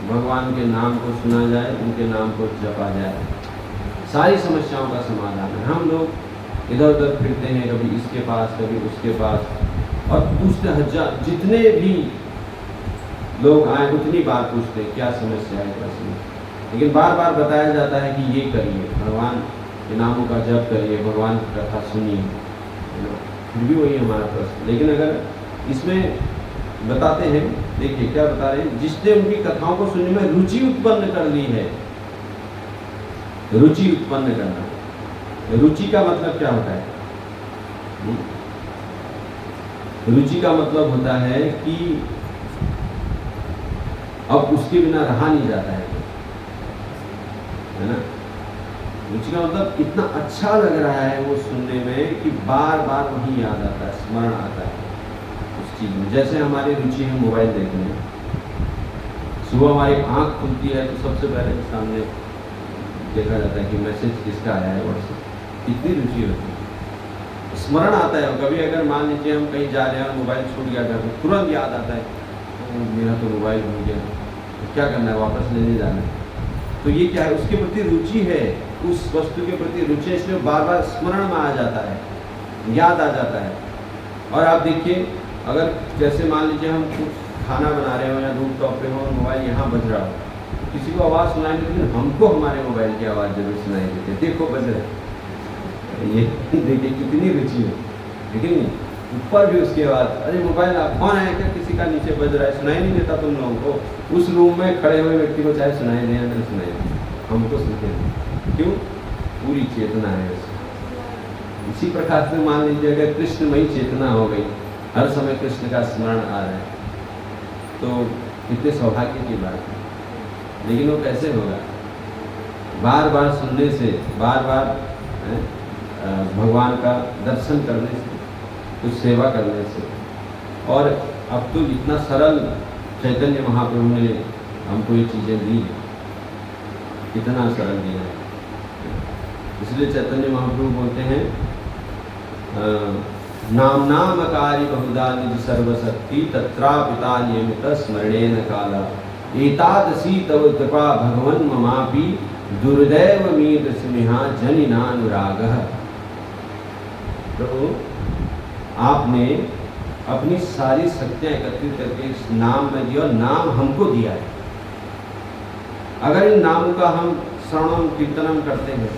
भगवान के नाम को सुना जाए, उनके नाम को जपा जाए। सारी समस्याओं का समाधान है। हम लोग इधर उधर फिरते हैं, कभी इसके पास कभी उसके पास, और पूछते हजार, जितने भी लोग आए उतनी बार पूछते हैं क्या समस्या है, क्या समस्या। लेकिन बार बार बताया जाता है कि ये करिए, भगवान के नामों का जप करिए, भगवान की कथा सुनिए, फिर भी वही हमारा प्रश्न। लेकिन अगर इसमें बताते हैं, देखिए क्या बता रहे हैं, जिसने उनकी कथाओं को सुनने में रुचि उत्पन्न कर ली है। रुचि उत्पन्न करना, रुचि का मतलब क्या होता है? रुचि का मतलब होता है कि अब उसके बिना रहा नहीं जाता है ना। रुचि का मतलब इतना अच्छा लग रहा है वो सुनने में कि बार बार वही याद आता है, स्मरण आता है उस चीज़ में। जैसे हमारी रुचि है मोबाइल देखने में, सुबह हमारी आँख खुलती है तो सबसे पहले सामने देखा जाता है कि मैसेज किसका आया है व्हाट्सएप। इतनी रुचि होती है, स्मरण आता है। कभी अगर मान लीजिए हम कहीं जा रहे हैं, मोबाइल छूट गया घर, तो तुरंत याद आता है मेरा तो मोबाइल भूल गया, तो क्या करना है, वापस लेने जाना है। तो ये क्या है, उसके प्रति रुचि है, उस वस्तु के प्रति रुचि है, इसलिए बार बार स्मरण में आ जाता है, याद आ जाता है। और आप देखिए, अगर जैसे मान लीजिए हम कुछ खाना बना रहे हो या रूप टॉप पे हो और मोबाइल यहाँ बज रहा हो, किसी को आवाज़ सुनाई देती, लेकिन हमको हमारे मोबाइल की आवाज़ जरूर सुनाई देती है, देखो बज रहे। ये देखिए कितनी रुचि है, लेकिन ऊपर भी उसकी आवाज़, अरे मोबाइल आप कौन है, क्या किसी का नीचे बज रहा है, सुनाई नहीं देता तुम लोगों को। उस रूम में खड़े हुए व्यक्ति को चाहे सुनाई दे या नहीं सुनाई दे, हमको सुनते हैं। क्यों? पूरी चेतना है उसमें। इसी प्रकार से मान लीजिए अगर कृष्णमयी चेतना हो गई, हर समय कृष्ण का स्मरण आ रहा है, तो कितने सौभाग्य की बात है। लेकिन वो कैसे होगा? बार बार सुनने से, बार बार भगवान का दर्शन करने से, कुछ सेवा करने से। और अब तो इतना सरल चैतन्य महाप्रभु ने हमको ये चीज़ें दी है, कितना सरल दिया है। इसलिए चैतन्य महाप्रभु बोलते हैं, नाम नाम कार्य बहुधा निज सर्वशक्ति तत्रापिता नियमित स्मरणेन काला एतादसी तव कृपा भगवन् ममापि दुर्दैव मीत स्नेहा जनिनानुरागः। प्रभु आपने अपनी सारी शक्तियाँ एकत्रित करके इस नाम में दिया, और नाम हमको दिया है। अगर इन नामों का हम श्रवणम कीर्तनम करते हैं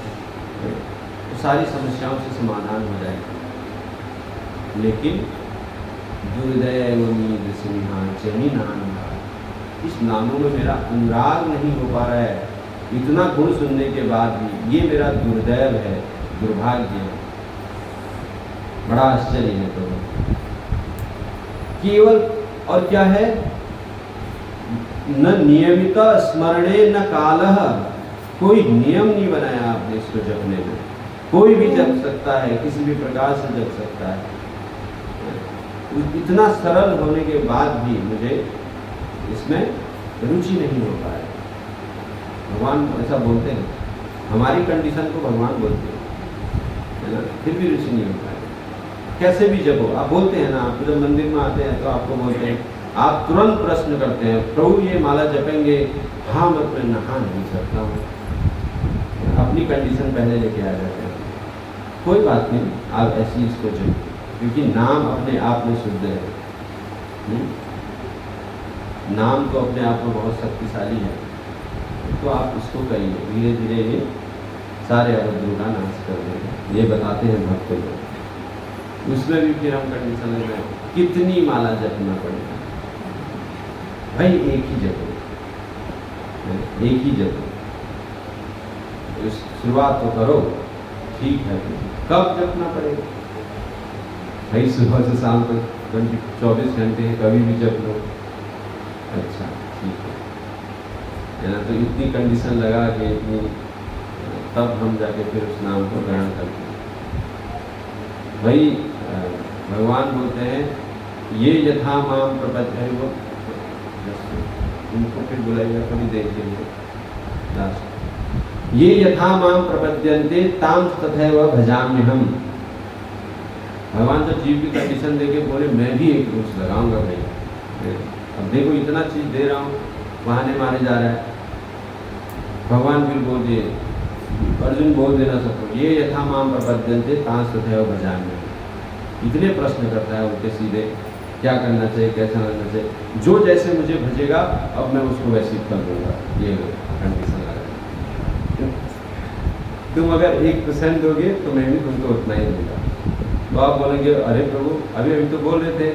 तो सारी समस्याओं से समाधान हो जाएगा। लेकिन दुर्दैव मीत स्नेहा जनिनानुरागः, इस नामों में मेरा अनुराग नहीं हो पा रहा है। इतना गुण सुनने के बाद भी ये मेरा दुर्दैव है, दुर्भाग्य है। बड़ा आश्चर्य है। तो केवल और क्या है, न नियमित स्मरणे न कालः, कोई नियम नहीं बनाया आपने इसको जपने में। कोई भी जप सकता है, किसी भी प्रकार से जप सकता है। इतना सरल होने के बाद भी मुझे इसमें रुचि नहीं हो पा रही। भगवान ऐसा बोलते हैं, हमारी कंडीशन को भगवान बोलते हैं, है ना, फिर भी रुचि नहीं हो पा रही। कैसे भी जपो, आप बोलते हैं ना, आप जब मंदिर में आते हैं तो आपको बोलते हैं, आप तुरंत प्रश्न करते हैं, प्रभु ये माला जपेंगे? हाँ, मैं तो नहा नहीं सकता हूँ। अपनी कंडीशन पहले लेके आ जाते हैं। कोई बात नहीं, आप ऐसी इसको जपो, क्योंकि नाम अपने आप में शुद्ध है। नाम तो अपने आप में बहुत शक्तिशाली है, तो आप इसको करिए, धीरे धीरे ये सारे अवरोधों का नाश कर देंगे। ये बताते हैं भक्त लोग। उसमें भी फिर हम कंडीशन लग रहे कितनी माला जपना पड़ेगा भाई, एक ही जपो, एक ही जपो, शुरुआत तो करो, ठीक है। कब जपना पड़ेगा भाई? सुबह से शाम तक 24 घंटे हैं, कभी भी जप लो, अच्छा ठीक है ना। तो इतनी कंडीशन लगा के इतनी, तब हम जाके फिर उस नाम को ग्रहण करते हैं भाई। भगवान बोलते हैं ये यथा माम प्रपद्य, वो उनको फिर बुलाइएगा कभी देख लीजिए लास्ट। ये यथा माम प्रपद्यन्ते ताम तथैव भजाम्यहम्। भगवान जब जीव की कंडीशन देके बोले मैं भी एक रूप लगाऊंगा भाई, अब देखो इतना चीज दे रहा हूँ, बहाने मारे जा रहा है। भगवान फिर बोल दिए, अर्जुन बोल देना सबको, ये यथा माम प्रपद्यन्ते ताम तथैव भजाम्यहम्। इतने प्रश्न करता है उनके सीधे, क्या करना चाहिए, कैसा करना चाहिए, जो जैसे मुझे भजेगा अब मैं उसको वैसे ही कर दूंगा। ये कंडीशन लगा, तुम अगर 1% दोगे तो मैं भी तुमको उतना ही दूंगा। तो आप बोलेंगे अरे प्रभु अभी तो बोल रहे थे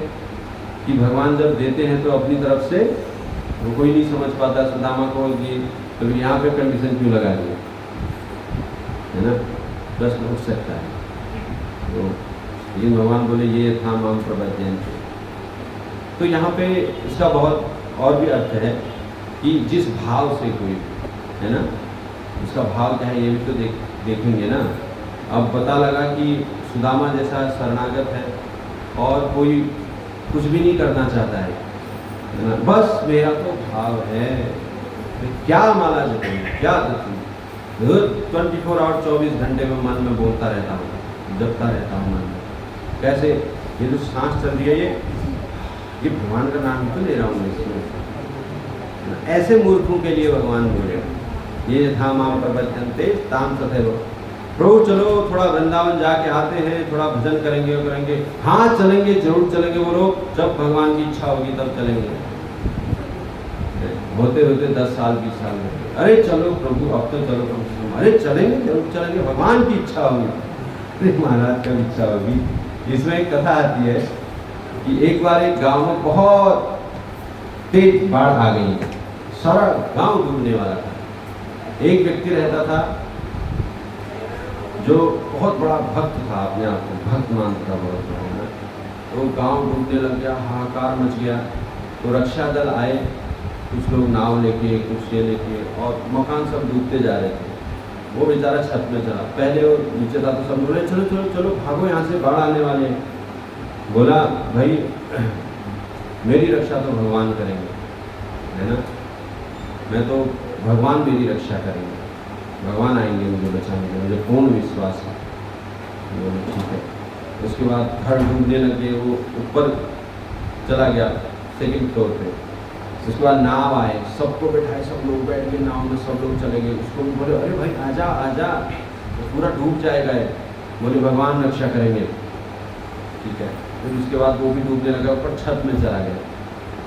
कि भगवान जब देते हैं तो अपनी तरफ से, वो कोई नहीं समझ पाता सुदामा को कि तो यहाँ पे कंडीशन क्यों लगा दिया, है ना, प्रश्न उठ सकता है। तो ये भगवान बोले ये था माम प्रपद्यन्ते। तो यहाँ पे इसका बहुत और भी अर्थ है कि जिस भाव से कोई, है ना, उसका भाव क्या है ये भी तो देखेंगे ना। अब पता लगा कि सुदामा जैसा शरणागत है और कोई कुछ भी नहीं करना चाहता है ना, बस मेरा तो भाव है, क्या माला जपेंगे, क्या दसूँ, 24 आवर 24 घंटे में मन में बोलता रहता हूँ, जपता रहता हूँ मन में। कैसे ये जो सांस चल रही है ये भगवान का नाम क्यों ले रहा हूँ मैं इसमें। ऐसे मूर्खों के लिए भगवान बोले ये था माम प्रपद्यन्ते ताम तथैव। प्रभु चलो थोड़ा वृंदावन जाके आते हैं, थोड़ा भजन करेंगे और करेंगे। हाँ चलेंगे, जरूर चलेंगे, वो लोग जब भगवान की इच्छा होगी तब चलेंगे। होते होते 10 साल 20 साल होते, अरे चलो प्रभु अब तो चलो प्रभु, अरे चलेंगे जरूर चलेंगे, भगवान की इच्छा होगी, महाराज का इच्छा होगी। इसमें एक कथा आती है कि एक बार एक गांव में बहुत तेज बाढ़ आ गई, सारा गांव डूबने वाला था। एक व्यक्ति रहता था जो बहुत बड़ा भक्त था, अपने आप को भक्त मानता था बहुत बड़ा, तो गांव डूबने लग गया, हाहाकार मच गया। तो रक्षा दल आए, कुछ लोग नाव लेके, कुछ ये लेके, और मकान सब डूबते जा रहे थे। वो बेचारा छत में चला, पहले वो नीचे था तो सब बोले चलो चलो चलो भागो यहाँ से, बाढ़ आने वाले हैं। बोला भाई मेरी रक्षा तो भगवान करेंगे, है ना, मैं तो भगवान मेरी रक्षा करेंगे, भगवान आएंगे मुझे बचाएंगे, मुझे पूर्ण विश्वास है। बोले ठीक है। उसके बाद घर डूबने लगे, वो ऊपर चला गया 2nd फ्लोर पे। उसके बाद नाव आए, सबको बैठाए, सब लोग बैठ के नाव में सब लोग चले गए। उसको भी बोले अरे भाई आजा आजा, तो पूरा डूब जाएगा है। बोले भगवान रक्षा करेंगे, ठीक है। फिर उसके बाद वो भी डूबने लगा, ऊपर छत में चला गया।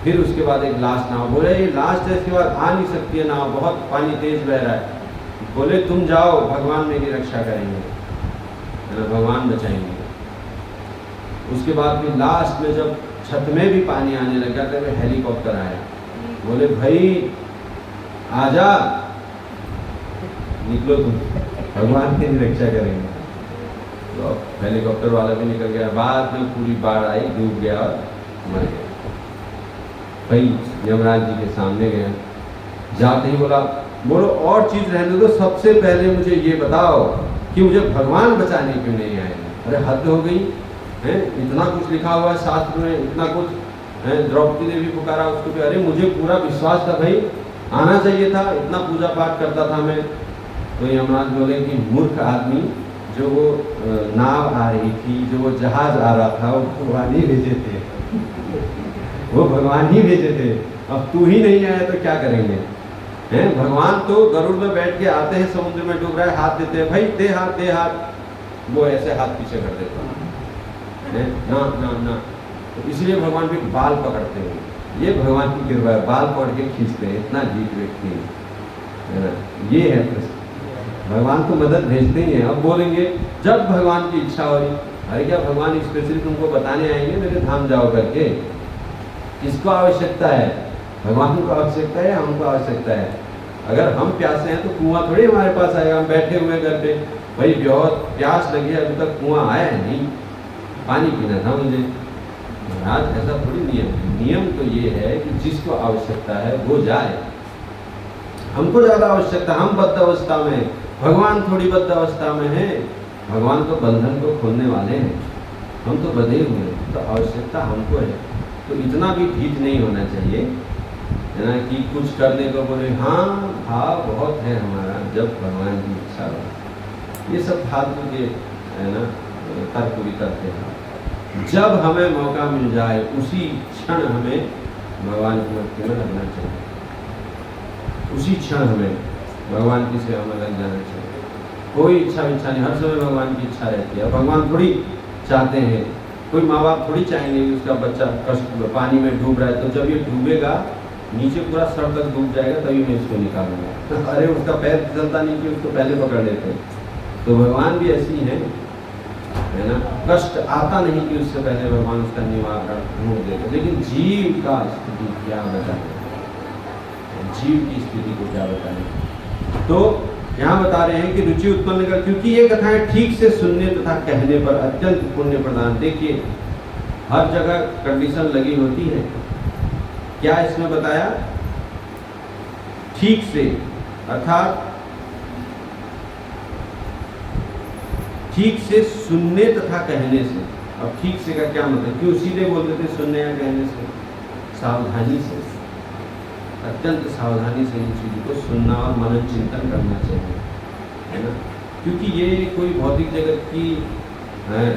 फिर उसके बाद एक लास्ट नाव, बोले ये लास्ट है, इसके बाद आ नहीं सकती है नाव, बहुत पानी तेज बह रहा है। बोले तुम जाओ, भगवान मेरी रक्षा करेंगे, भगवान बचाएंगे। उसके बाद फिर लास्ट में जब छत में भी पानी आने लगा तो हेलीकॉप्टर आया। बोले भाई आजा, निकलो तुम, भगवान की रक्षा करेंगे। तो हेलीकॉप्टर वाला भी निकल गया। बाद में पूरी बाढ़ आई, डूब गया और मर गया। भाई यमराज जी के सामने गया, जाते ही बोला बोलो और चीज रहने दो, सबसे पहले मुझे ये बताओ कि मुझे भगवान बचाने क्यों नहीं आए। अरे हद हो गई है, इतना कुछ लिखा हुआ है शास्त्र में, इतना कुछ है। द्रौपदी ने भी पुकारा उसको भी, अरे मुझे पूरा विश्वास था भाई, आना चाहिए था, इतना पूजा पाठ करता था मैं। तो यमराज बोले कि मूर्ख आदमी, जो वो नाव आ रही थी, जो वो जहाज आ रहा था, वो भगवान ही भेजे थे, वो भगवान ही भेजे थे। अब तू ही नहीं आया तो क्या करेंगे, हैं। भगवान तो गरुड़ में बैठ के आते हैं, समुद्र में डूब रहा है, हाथ देते हैं, भाई दे हाथ दे हाथ, वो ऐसे हाथ पीछे कर देता है ना ना ना। तो इसलिए भगवान भी बाल पकड़ते हैं, ये भगवान की कृपा है, बाल पकड़ के खींचते हैं, इतना जीत व्यक्ति है ना। ये है प्रश्न, भगवान तो मदद भेजते ही हैं। अब बोलेंगे जब भगवान की इच्छा हो रही, अरे क्या भगवान स्पेशली तुमको बताने आएंगे मेरे धाम जाओ करके? किसको आवश्यकता है? भगवान को आवश्यकता है, हमको आवश्यकता है। अगर हम प्यासे हैं तो कुआं थोड़ी हमारे पास आएगा, हम बैठे हुए घर पे, भाई बहुत प्यास लगी है, अभी तक कुआं आया नहीं, पानी पीना था मुझे। महाराज ऐसा थोड़ी नियम तो ये है कि जिसको आवश्यकता है वो जाए। हमको ज़्यादा आवश्यकता, हम बद्ध अवस्था में, भगवान थोड़ी बद्ध अवस्था में है। भगवान तो बंधन को खोलने वाले हैं, हम तो बंधे हुए हैं, तो आवश्यकता हमको है। तो इतना भी ढीठ नहीं होना चाहिए है ना कि कुछ करने को बोले हाँ भाव बहुत है हमारा, जब भगवान की इच्छा हो। ये सब फालतू के है ना तर्क भी करते हैं। जब हमें मौका मिल जाए उसी क्षण हमें भगवान की भक्ति में लगना चाहिए, उसी क्षण हमें भगवान की सेवा में लग जाना चाहिए। कोई इच्छा नहीं, हर समय भगवान की इच्छा रहती है। भगवान थोड़ी चाहते हैं, कोई माँ बाप थोड़ी चाहेंगे कि उसका बच्चा कष्ट पानी में डूब रहा है तो जब ये डूबेगा नीचे पूरा सर तक डूब जाएगा तभी मैं इसको निकालूंगा। अरे उसका पैर फिसलता नहीं कि उसको पहले पकड़ लेते। तो भगवान भी ऐसी है ना, कष्ट आता नहीं कि उससे पहले भगवान उसका निवारण ढूंढ देते। लेकिन जीव का स्थिति क्या बताएं, जीव की स्थिति को क्या बताएं? तो यहाँ बता रहे हैं कि रुचि उत्पन्न कर, क्योंकि ये कथाएं ठीक से सुनने तथा कहने पर अत्यंत पुण्य प्रदान। देखिए हर जगह कंडीशन लगी होती है, क्या इसमें बताया? ठीक से, अर्थात ठीक से सुनने तथा कहने से। अब ठीक से का क्या मतलब? क्यों सीधे बोल देते सुनने या कहने से? सावधानी से, अत्यंत सावधानी से इन चीज़ों को सुनना और मनन चिंतन करना चाहिए, है ना। क्योंकि ये कोई भौतिक जगत की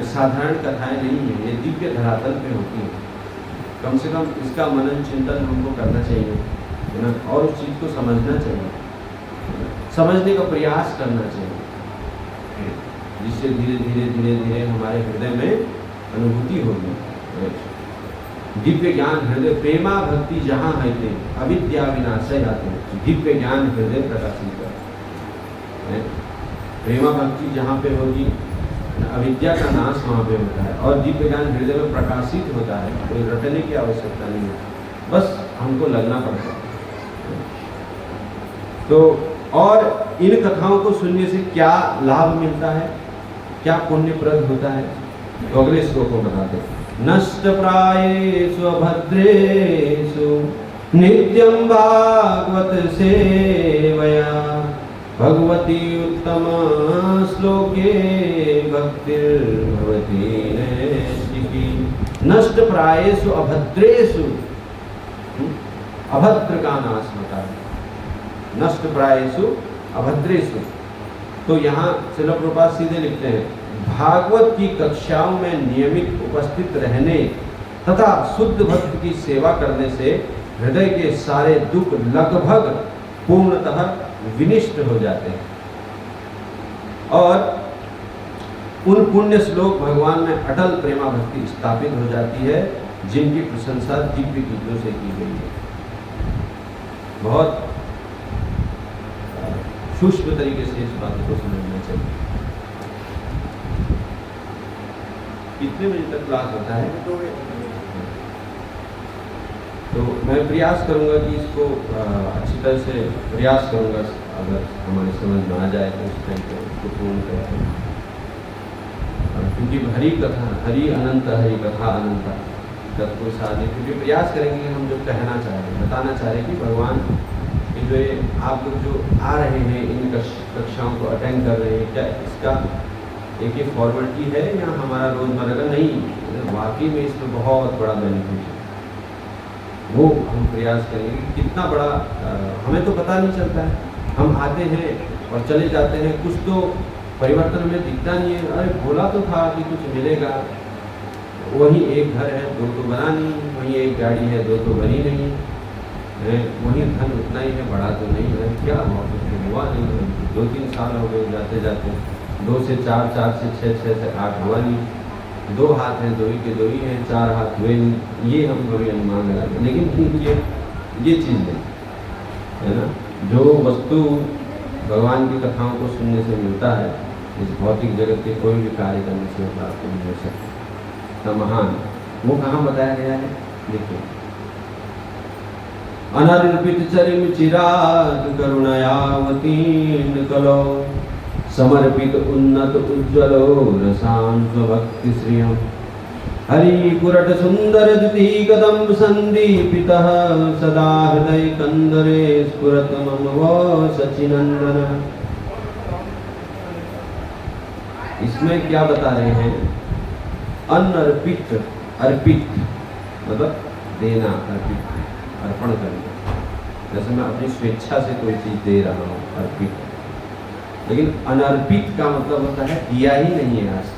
साधारण कथाएं नहीं है, ये दिव्य धरातल पे होती हैं। कम से कम इसका मनन चिंतन हमको करना चाहिए, है ना, और उस चीज़ को समझना चाहिए, समझने का प्रयास करना चाहिए, जिससे धीरे धीरे धीरे धीरे हमारे हृदय में अनुभूति होगी। दिव्य ज्ञान हृदय प्रेमा भक्ति जहाँ है थे अविद्या विनाशय आते। दिव्य ज्ञान हृदय प्रकाशित है। प्रेमा भक्ति जहाँ पे होगी अविद्या का नाश वहाँ पे होता है, और दिव्य ज्ञान हृदय में प्रकाशित होता है। कोई रटने की आवश्यकता नहीं है, बस हमको लगना पड़ता है। तो और इन कथाओं को सुनने से क्या लाभ मिलता है, क्या पुण्यप्रद होता है? तो अगले श्लोक को बताते हैं। नष्ट प्रायेषु अभद्रेषु नित्यं भागवत सेवया भगवती उत्तम श्लोके भक्तिर्भवति नैष्ठिकी। नष्ट प्रायेषु अभद्रेषु, अभद्र का नाश होता है। नष्ट प्रायेषु अभद्रेषु, तो यहाँ श्रील प्रभुपाद सीधे लिखते हैं भागवत की कक्षाओं में नियमित उपस्थित रहने तथा शुद्ध भक्त की सेवा करने से हृदय के सारे दुख लगभग पूर्णतः विनिष्ट हो जाते हैं, और उन पुण्य श्लोक भगवान में अटल प्रेमा भक्ति स्थापित हो जाती है, जिनकी प्रशंसा दिव्य गीतों से की गई है। बहुत सूक्ष्म तरीके से इस बात को समझना चाहिए। कितने बजे तक क्लास होता है? तो मैं प्रयास करूंगा कि इसको अच्छी तरह से प्रयास करूंगा, अगर हमारी समझ में आ जाए तो उस टाइम पर उसको पूर्ण करते हैं। क्योंकि हरि कथा हरि अनंत, हरि कथा अनंत तत्व साधे, क्योंकि प्रयास करेंगे कि हम जो कहना चाह रहे हैं, बताना चाह रहे हैं कि भगवान जो आप लोग जो आ रहे हैं इन कक्षाओं को अटेंड कर रहे हैं, क्या इसका एक फॉर्मेलिटी है या हमारा रोजमर्रा का नहीं, वाकई में इसमें बहुत बड़ा बेनिफिट है। वो हम प्रयास करेंगे कि कितना बड़ा हमें तो पता नहीं चलता है, हम आते हैं और चले जाते हैं, कुछ तो परिवर्तन में दिखता नहीं है। अरे बोला तो था कि कुछ मिलेगा, वहीं एक घर है दो तो बना नहीं, वहीं एक गाड़ी है दो तो बनी नहीं है, वहीं धन उतना ही है बढ़ा तो नहीं है, क्या हुआ नहीं है। 2-3 साल हो गए जाते जाते, 2 से 4, 4 से 6, 6 से 8 हुआ नहीं। 2 हाथ हैं, 2 ही के 2 ही हैं, 4 हाथ हुए नहीं, ये हम कभी अनुमान लगाते। लेकिन ये चीज़ है ना, जो वस्तु भगवान की कथाओं को सुनने से मिलता है इस भौतिक जगत के कोई भी कार्य करने से प्राप्त नहीं हो सकता महान। वो कहाँ बताया गया है, देखिए, अनर्पित चरिम चिराग करुणयावतीर्ण कलो समर्पित उन्नत उज्ज्वलो रसांत भक्ति श्रियम हरि कुरट सुंदर द्युति कदम संदीपितः सदा हृदय कंदरे स्फुरत मम वो सचिनंदन। इसमें क्या बता रहे हैं, अनर्पित, अर्पित मतलब देना, अर्पित अर्पण करना। जैसे मैं अपनी स्वेच्छा से कोई चीज दे रहा हूँ, अर्पित। लेकिन अनर्पित का मतलब होता है दिया ही नहीं है आज।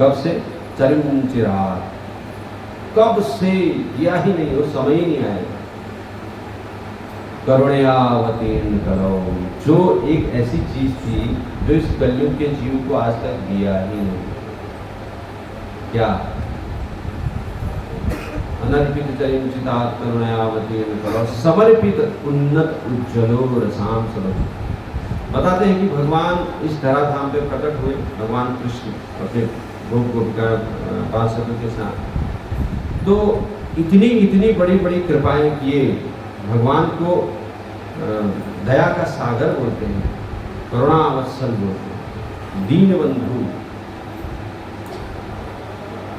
कब से, चरम चिराग, कब से दिया ही नहीं, वो समय ही नहीं आएगा। करुणयावतीर्ण करो, जो एक ऐसी चीज थी जो इस कलयुग के जीव को आज तक दिया ही नहीं। क्या? अनर्पित चरिंचितात् करुणयावतीर्ण करो समर्पित उन्नत उज्ज्वलो रसाम समर्पित। बताते हैं कि भगवान इस धराधाम पे प्रकट हुए, भगवान कृष्ण अपने गोप गोपिका पार्षदों के साथ। तो इतनी बड़ी बड़ी कृपाएं किए। भगवान को दया का सागर बोलते हैं, करुणावत्सल बोलते हैं, दीन बंधु।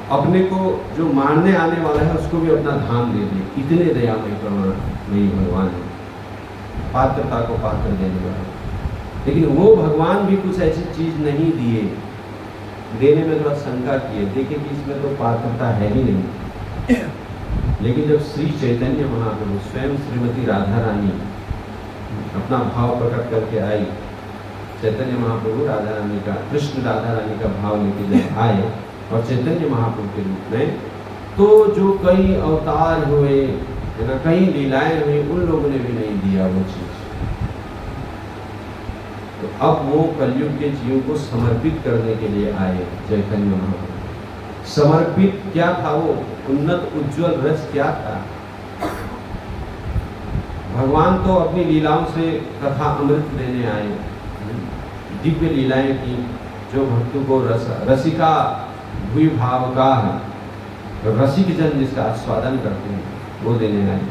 अपने को जो मारने आने वाला है उसको भी अपना धाम दे दिए। इतने दयामय करुणामयी भगवान है, पात्रता को पात्र देने वाला। लेकिन वो भगवान भी कुछ ऐसी चीज नहीं दिए, देने में थोड़ा शंका किए, देखे कि इसमें तो पात्रता है ही नहीं। लेकिन जब श्री चैतन्य महाप्रभु स्वयं श्रीमती राधा रानी अपना भाव प्रकट करके आई, चैतन्य महाप्रभु राधा रानी का, कृष्ण राधा रानी का भाव लेके जब आए और चैतन्य महाप्रभु के रूप में, तो जो कई अवतार हुए, कई लीलाएं हुई, उन लोगों ने भी नहीं दिया वो चीज। तो अब वो कलयुग के जीव को समर्पित करने के लिए आए चैतन्य महाप्रभु। समर्पित क्या था वो? उन्नत उज्ज्वल रस क्या था? भगवान तो अपनी लीलाओं से कथा अमृत देने आए, दिव्य लीलाएं की, जो भक्तों को रसिका भूय भाव का रसिक जन जिसका आस्वादन करते हैं, वो देने आए।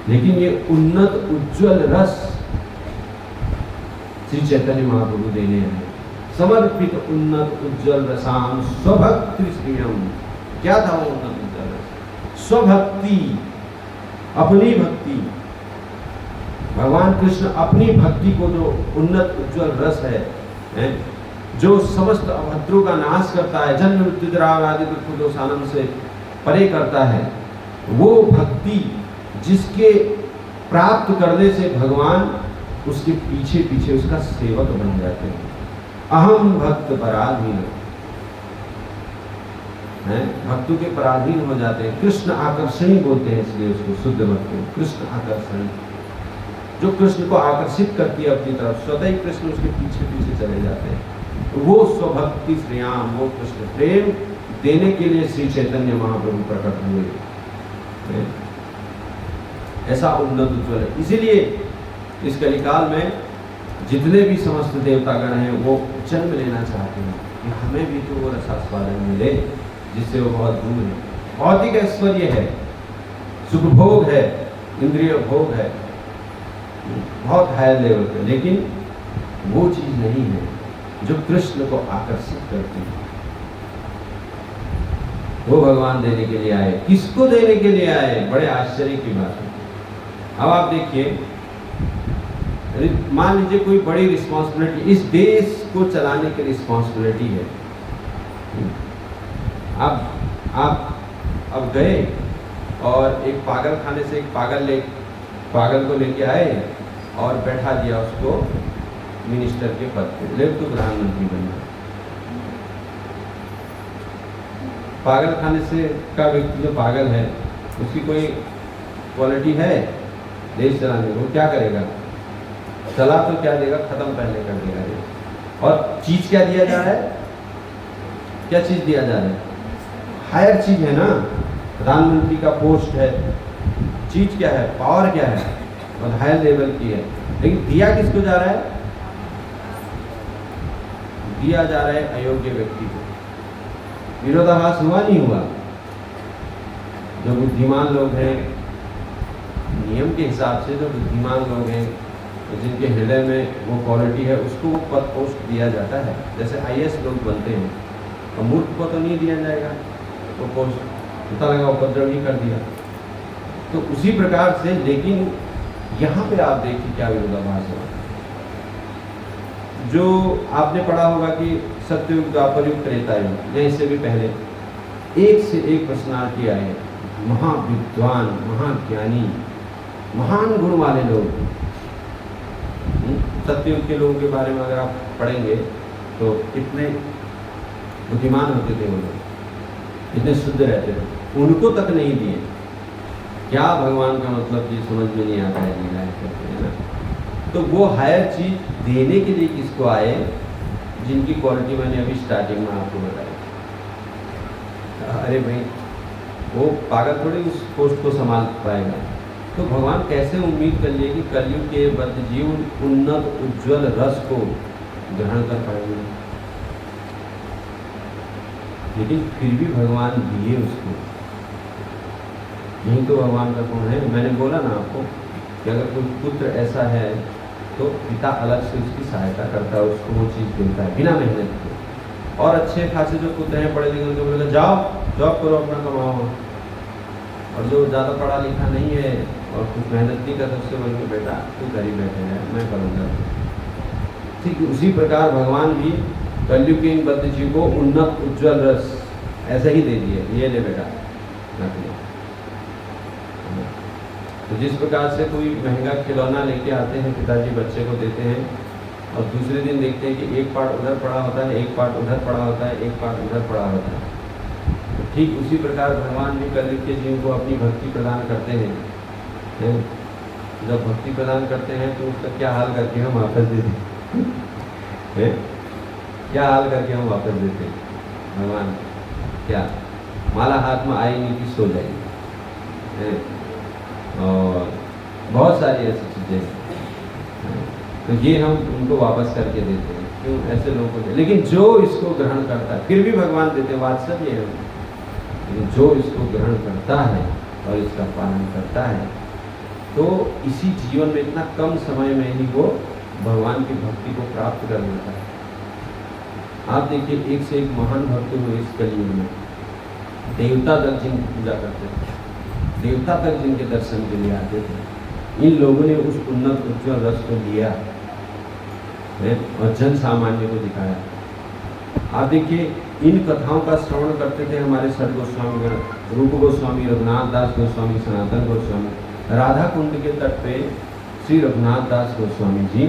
लेकिन ये उन्नत उज्ज्वल रस श्री चैतन्य महाप्रभु देने आए। समर्पित उन्नत उज्ज्वल रसाम स्वभक्ति श्रियम। क्या था वो उन्नत उज्ज्वल रस? स्वभक्ति, अपनी भक्ति। भगवान कृष्ण अपनी भक्ति को, जो उन्नत उज्ज्वल रस है, जो समस्त अभद्रों का नाश करता है, जन्म मृत्यु जरा आदि दुख दोषानंद से परे करता है, वो भक्ति जिसके प्राप्त करने से भगवान उसके पीछे पीछे उसका सेवक बन जाते हैं। अहम भक्त पराधीन है, भक्तों के पराधीन हो जाते हैं। कृष्ण आकर्षणी बोलते हैं, इसलिए उसको शुद्ध भक्ति, कृष्ण आकर्षणी, जो कृष्ण को आकर्षित करती है अपनी तरफ, स्वतः ही कृष्ण उसके पीछे पीछे चले जाते हैं। वो स्वभक्ति श्रेयाम, वो कृष्ण प्रेम देने के लिए श्री चैतन्य महाप्रभु प्रकट हुए। ऐसा उन्नत उज्ज्वल है। इसीलिए इस कलिकाल में जितने भी समस्त देवतागण हैं वो जन्म लेना चाहते हैं कि हमें भी तो वो रसास्वादन मिले जिससे वो बहुत दूर है। भौतिक ऐश्वर्य है, सुख भोग है, इंद्रिय भोग है, बहुत हाई लेवल पे, लेकिन वो चीज नहीं है जो कृष्ण को आकर्षित करती है। वो भगवान देने के लिए आए। किसको देने के लिए आए? बड़े आश्चर्य की बात है। अब आप देखिए, मान लीजिए कोई बड़ी रिस्पॉन्सिबिलिटी, इस देश को चलाने की रिस्पॉन्सिबिलिटी है। अब गए और एक पागल खाने से एक पागल को लेके आए और बैठा दिया उसको मिनिस्टर के पद पे, ले तो प्रधानमंत्री बनना। पागल खाने से का व्यक्ति जो पागल है, उसकी कोई क्वालिटी है देश चलाने को? क्या करेगा? चला तो क्या देगा, खत्म पहले कर देगा। और चीज क्या दिया जा रहा है? क्या चीज दिया जा रहा है? हायर चीज है ना, प्रधानमंत्री का पोस्ट है, चीज क्या है, पावर क्या है, और हायर लेवल की है। लेकिन दिया किसको जा रहा है? दिया जा रहा है अयोग्य व्यक्ति को। विरोधाभास हुआ नहीं हुआ? जो बुद्धिमान लोग हैं, नियम के हिसाब से जो बुद्धिमान लोग हैं, जिनके हृदय में वो क्वालिटी है, उसको वो पद पोस्ट दिया जाता है। जैसे IAS लोग बनते हैं, और मूर्ख को तो नहीं दिया जाएगा वो पोस्ट, पता लगा उपद्रव ही कर दिया। तो उसी प्रकार से, लेकिन यहाँ पे आप देखिए क्या विरोधाभास है। जो आपने पढ़ा होगा कि सत्ययुग, द्वापर युग, त्रेता युग, या इससे भी पहले एक से एक पर्सनालिटी आए, महाविद्वान, महाज्ञानी, महान गुण वाले लोग। सत्ययुग के लोगों के बारे में अगर आप पढ़ेंगे तो कितने बुद्धिमान होते थे वो लोग, कितने शुद्ध रहते थे, उनको तक नहीं दिए। क्या भगवान का मतलब ये समझ में नहीं आता है, लीलाएं करते हैं ना। तो वो हायर चीज देने के लिए किसको आए, जिनकी क्वालिटी मैंने अभी स्टार्टिंग में आपको बताई। अरे भाई वो पागल थोड़ी उस पोस्ट को संभाल पाएगा। तो भगवान कैसे उम्मीद कर लिए कि कलयुग के बद्ध जीव उन्नत उज्जवल रस को ग्रहण कर पाएंगे? लेकिन फिर भी भगवान दिए उसको। यही तो भगवान का गुण है। मैंने बोला ना आपको कि अगर कोई पुत्र ऐसा है तो पिता अलग से उसकी सहायता करता है, उसको वो चीज़ देता है बिना मेहनत के। और अच्छे खासे जो पुत्र हैं, पढ़े लिखे, उनको बोलेगा जाओ जॉब करो, अपना कमाओ। और जो ज़्यादा पढ़ा लिखा नहीं है और कुछ मेहनत नहीं करता, उससे बोलेंगे बेटा तू घर ही बैठे है, मैं करूँगा। ठीक उसी प्रकार भगवान भी कलयुग के इन बद्ध जीव को उन्नत उज्ज्वल रस ऐसे ही दे दिए, ये ले बेटा नकली। तो जिस प्रकार से कोई महंगा खिलौना लेके आते हैं, पिताजी बच्चे को देते हैं, और दूसरे दिन देखते हैं कि एक पार्ट उधर पड़ा होता है, एक पार्ट उधर पड़ा होता है, एक पार्ट उधर पड़ा होता है। तो ठीक उसी प्रकार भगवान भी कलयुग के जीव को अपनी भक्ति प्रदान करते हैं। जब भक्ति प्रदान करते हैं तो उसका क्या हाल करके हम वापस देते हैं? क्या हाल करके हम वापस देते हैं? भगवान क्या माला हाथ में आई नहीं कि सो जाएगी, और बहुत सारी ऐसी चीज़ें हैं। तो ये हम उनको वापस करके देते हैं। क्यों ऐसे लोगों को? लेकिन जो इसको ग्रहण करता है, फिर भी भगवान देते हैं, वात्सल्य है। लेकिन जो इसको ग्रहण करता है और इसका पालन करता है, तो इसी जीवन में इतना कम समय में ही वो भगवान की भक्ति को प्राप्त कर लेता है। आप देखिए, एक से एक महान भक्त हुए इस कलयुग में। देवता तक जिनकी पूजा करते थे, देवता तक जिनके दर्शन के लिए आते थे, इन लोगों ने उस उन्नत उज्ज्वल रस को लिया और जन सामान्य को दिखाया। आप देखिए, इन कथाओं का श्रवण करते थे हमारे सर गोस्वामी, रूप गोस्वामी, रघुनाथ दास गोस्वामी, सनातन गोस्वामी। राधा कुंड के तट पे श्री रघुनाथ दास गोस्वामी जी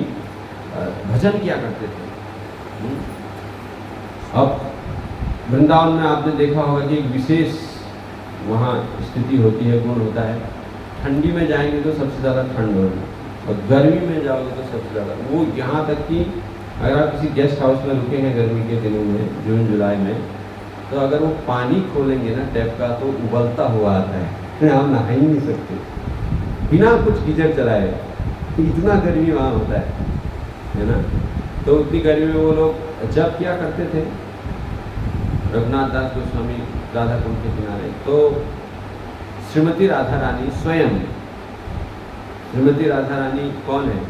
भजन किया करते थे। अब वृंदावन में आपने देखा होगा कि एक विशेष वहाँ स्थिति होती है, गुण होता है। ठंडी में जाएंगे तो सबसे ज़्यादा ठंड होगी, और गर्मी में जाओगे तो सबसे ज़्यादा। वो यहाँ तक कि अगर आप किसी गेस्ट हाउस में रुके हैं गर्मी के दिनों में, जून जुलाई में, तो अगर वो पानी खोलेंगे ना टैप का, तो उबलता हुआ आता है, आप नहा ही नहीं सकते बिना कुछ गीजर चलाए। इतना गर्मी वहाँ होता है ना। तो उतनी गर्मी में वो लोग जब क्या करते थे, रघुनाथ दास गोस्वामी राधा कुंड के किनारे, तो श्रीमती राधा रानी स्वयं, श्रीमती राधा रानी कौन है?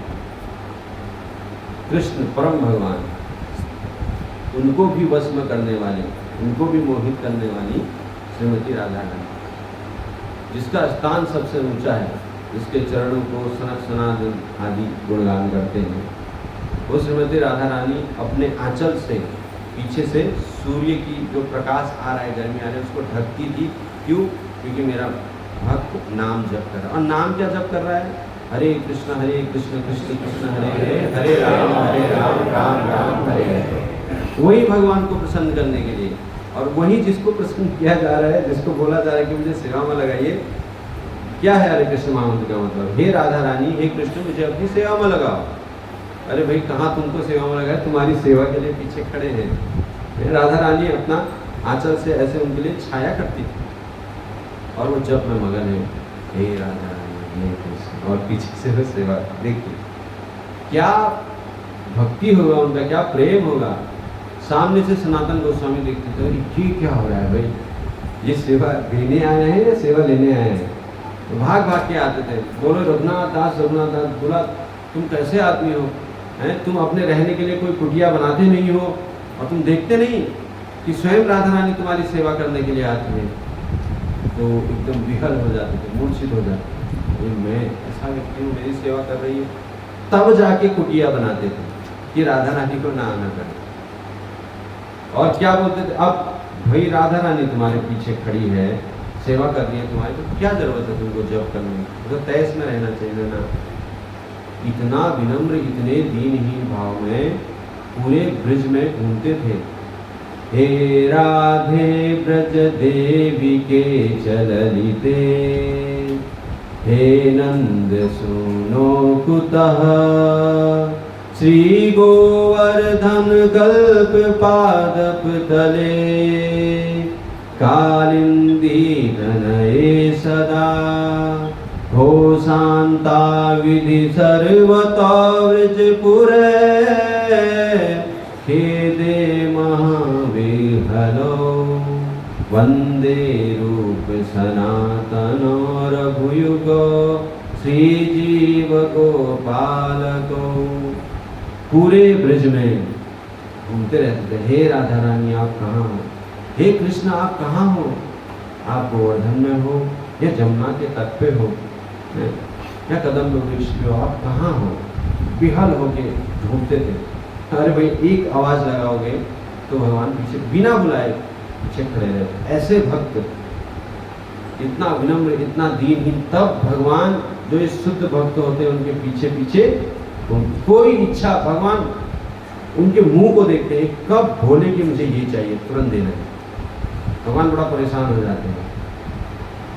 कृष्ण परम भगवान, उनको भी वश में करने वाली, उनको भी मोहित करने वाली श्रीमती राधा रानी, जिसका स्थान सबसे ऊंचा है, जिसके चरणों को सनक सनातन आदि गुणगान करते हैं। वो श्रीमती राधा रानी अपने आंचल से पीछे से सूर्य की जो प्रकाश आ रहा है, गर्मी आ रही है, उसको ढकती थी। क्यों? क्योंकि मेरा भक्त नाम जप कर रहा है। और नाम क्या जप कर रहा है? हरे कृष्ण कृष्ण कृष्ण हरे हरे, हरे राम राम राम हरे हरे। वही भगवान को प्रसन्न करने के लिए, और वही जिसको प्रसन्न किया जा रहा है, जिसको बोला जा रहा है कि मुझे सेवा में लगाइए। क्या है हरे कृष्ण महामंत्र का मतलब? हे राधा रानी, हे कृष्ण, मुझे अपनी सेवा में लगाओ। अरे भाई, कहाँ तुमको सेवा में लगाए? तुम्हारी सेवा के लिए पीछे खड़े हैं। राधा रानी अपना आंचल से ऐसे उनके लिए छाया करती थी, और वो जब में मगन है, हे राधा रानी, हे कृष्ण, और पीछे से वो सेवा। देखिए क्या भक्ति होगा उनका, क्या प्रेम होगा। सामने से सनातन गोस्वामी देखते थे, ये क्या हो रहा है भाई, ये सेवा देने आए हैं या सेवा लेने आए हैं। तो भाग भाग के आते थे, बोलो रघुनाथ दास बोला तुम कैसे आदमी हो हैं, तुम अपने रहने के लिए कोई कुटिया बनाते नहीं हो और तुम देखते नहीं कि स्वयं राधा रानी तुम्हारी सेवा करने के लिए आती है। तो एकदम विहल हो जाते थे, मूर्छित हो जाते, मैं ऐसा व्यक्ति हूँ, मेरी सेवा कर रही है। तब जाके कुटिया बनाते थे कि राधा रानी को ना आना करे। और क्या बोलते थे, अब भाई राधा रानी तुम्हारे पीछे खड़ी है, सेवा कर रही है तुम्हारी, तो क्या जरूरत है तुमको जप करने की, तो तैस में रहना चाहिए ना। इतना विनम्र, इतने दीनहीन भाव में पूरे ब्रज में घूमते थे। हे राधे ब्रज देवी के चललिते, हे नंद सुनो कुतः, श्री गोवर्धन कल्प पादप तले, कालिंदी तनये सदा, हो शांता विधि सर्वतो व्रजपुरे, खेदे महाविहलो, वंदे रूप सनातनो रघुयुगो, श्री जीव गोपालको। पूरे ब्रज में घूमते रहते थे, हे राधा रानी आप कहाँ हो, हे कृष्ण आप कहाँ हो, आप गोवर्धन में हो या जमुना के तट पे हो या कदम वृक्ष पे हो, आप कहाँ हो, विहल होके ढूंढते थे। अरे भाई एक आवाज लगाओगे तो भगवान पीछे बिना बुलाए पीछे खड़े रहते। ऐसे भक्त, इतना विनम्र, इतना दीनहीन, तब भगवान जो ये शुद्ध भक्त होते हैं उनके पीछे पीछे कोई इच्छा, भगवान उनके मुंह को देखते हैं, कब बोले कि मुझे ये चाहिए तुरंत देना है। भगवान बड़ा परेशान हो जाते हैं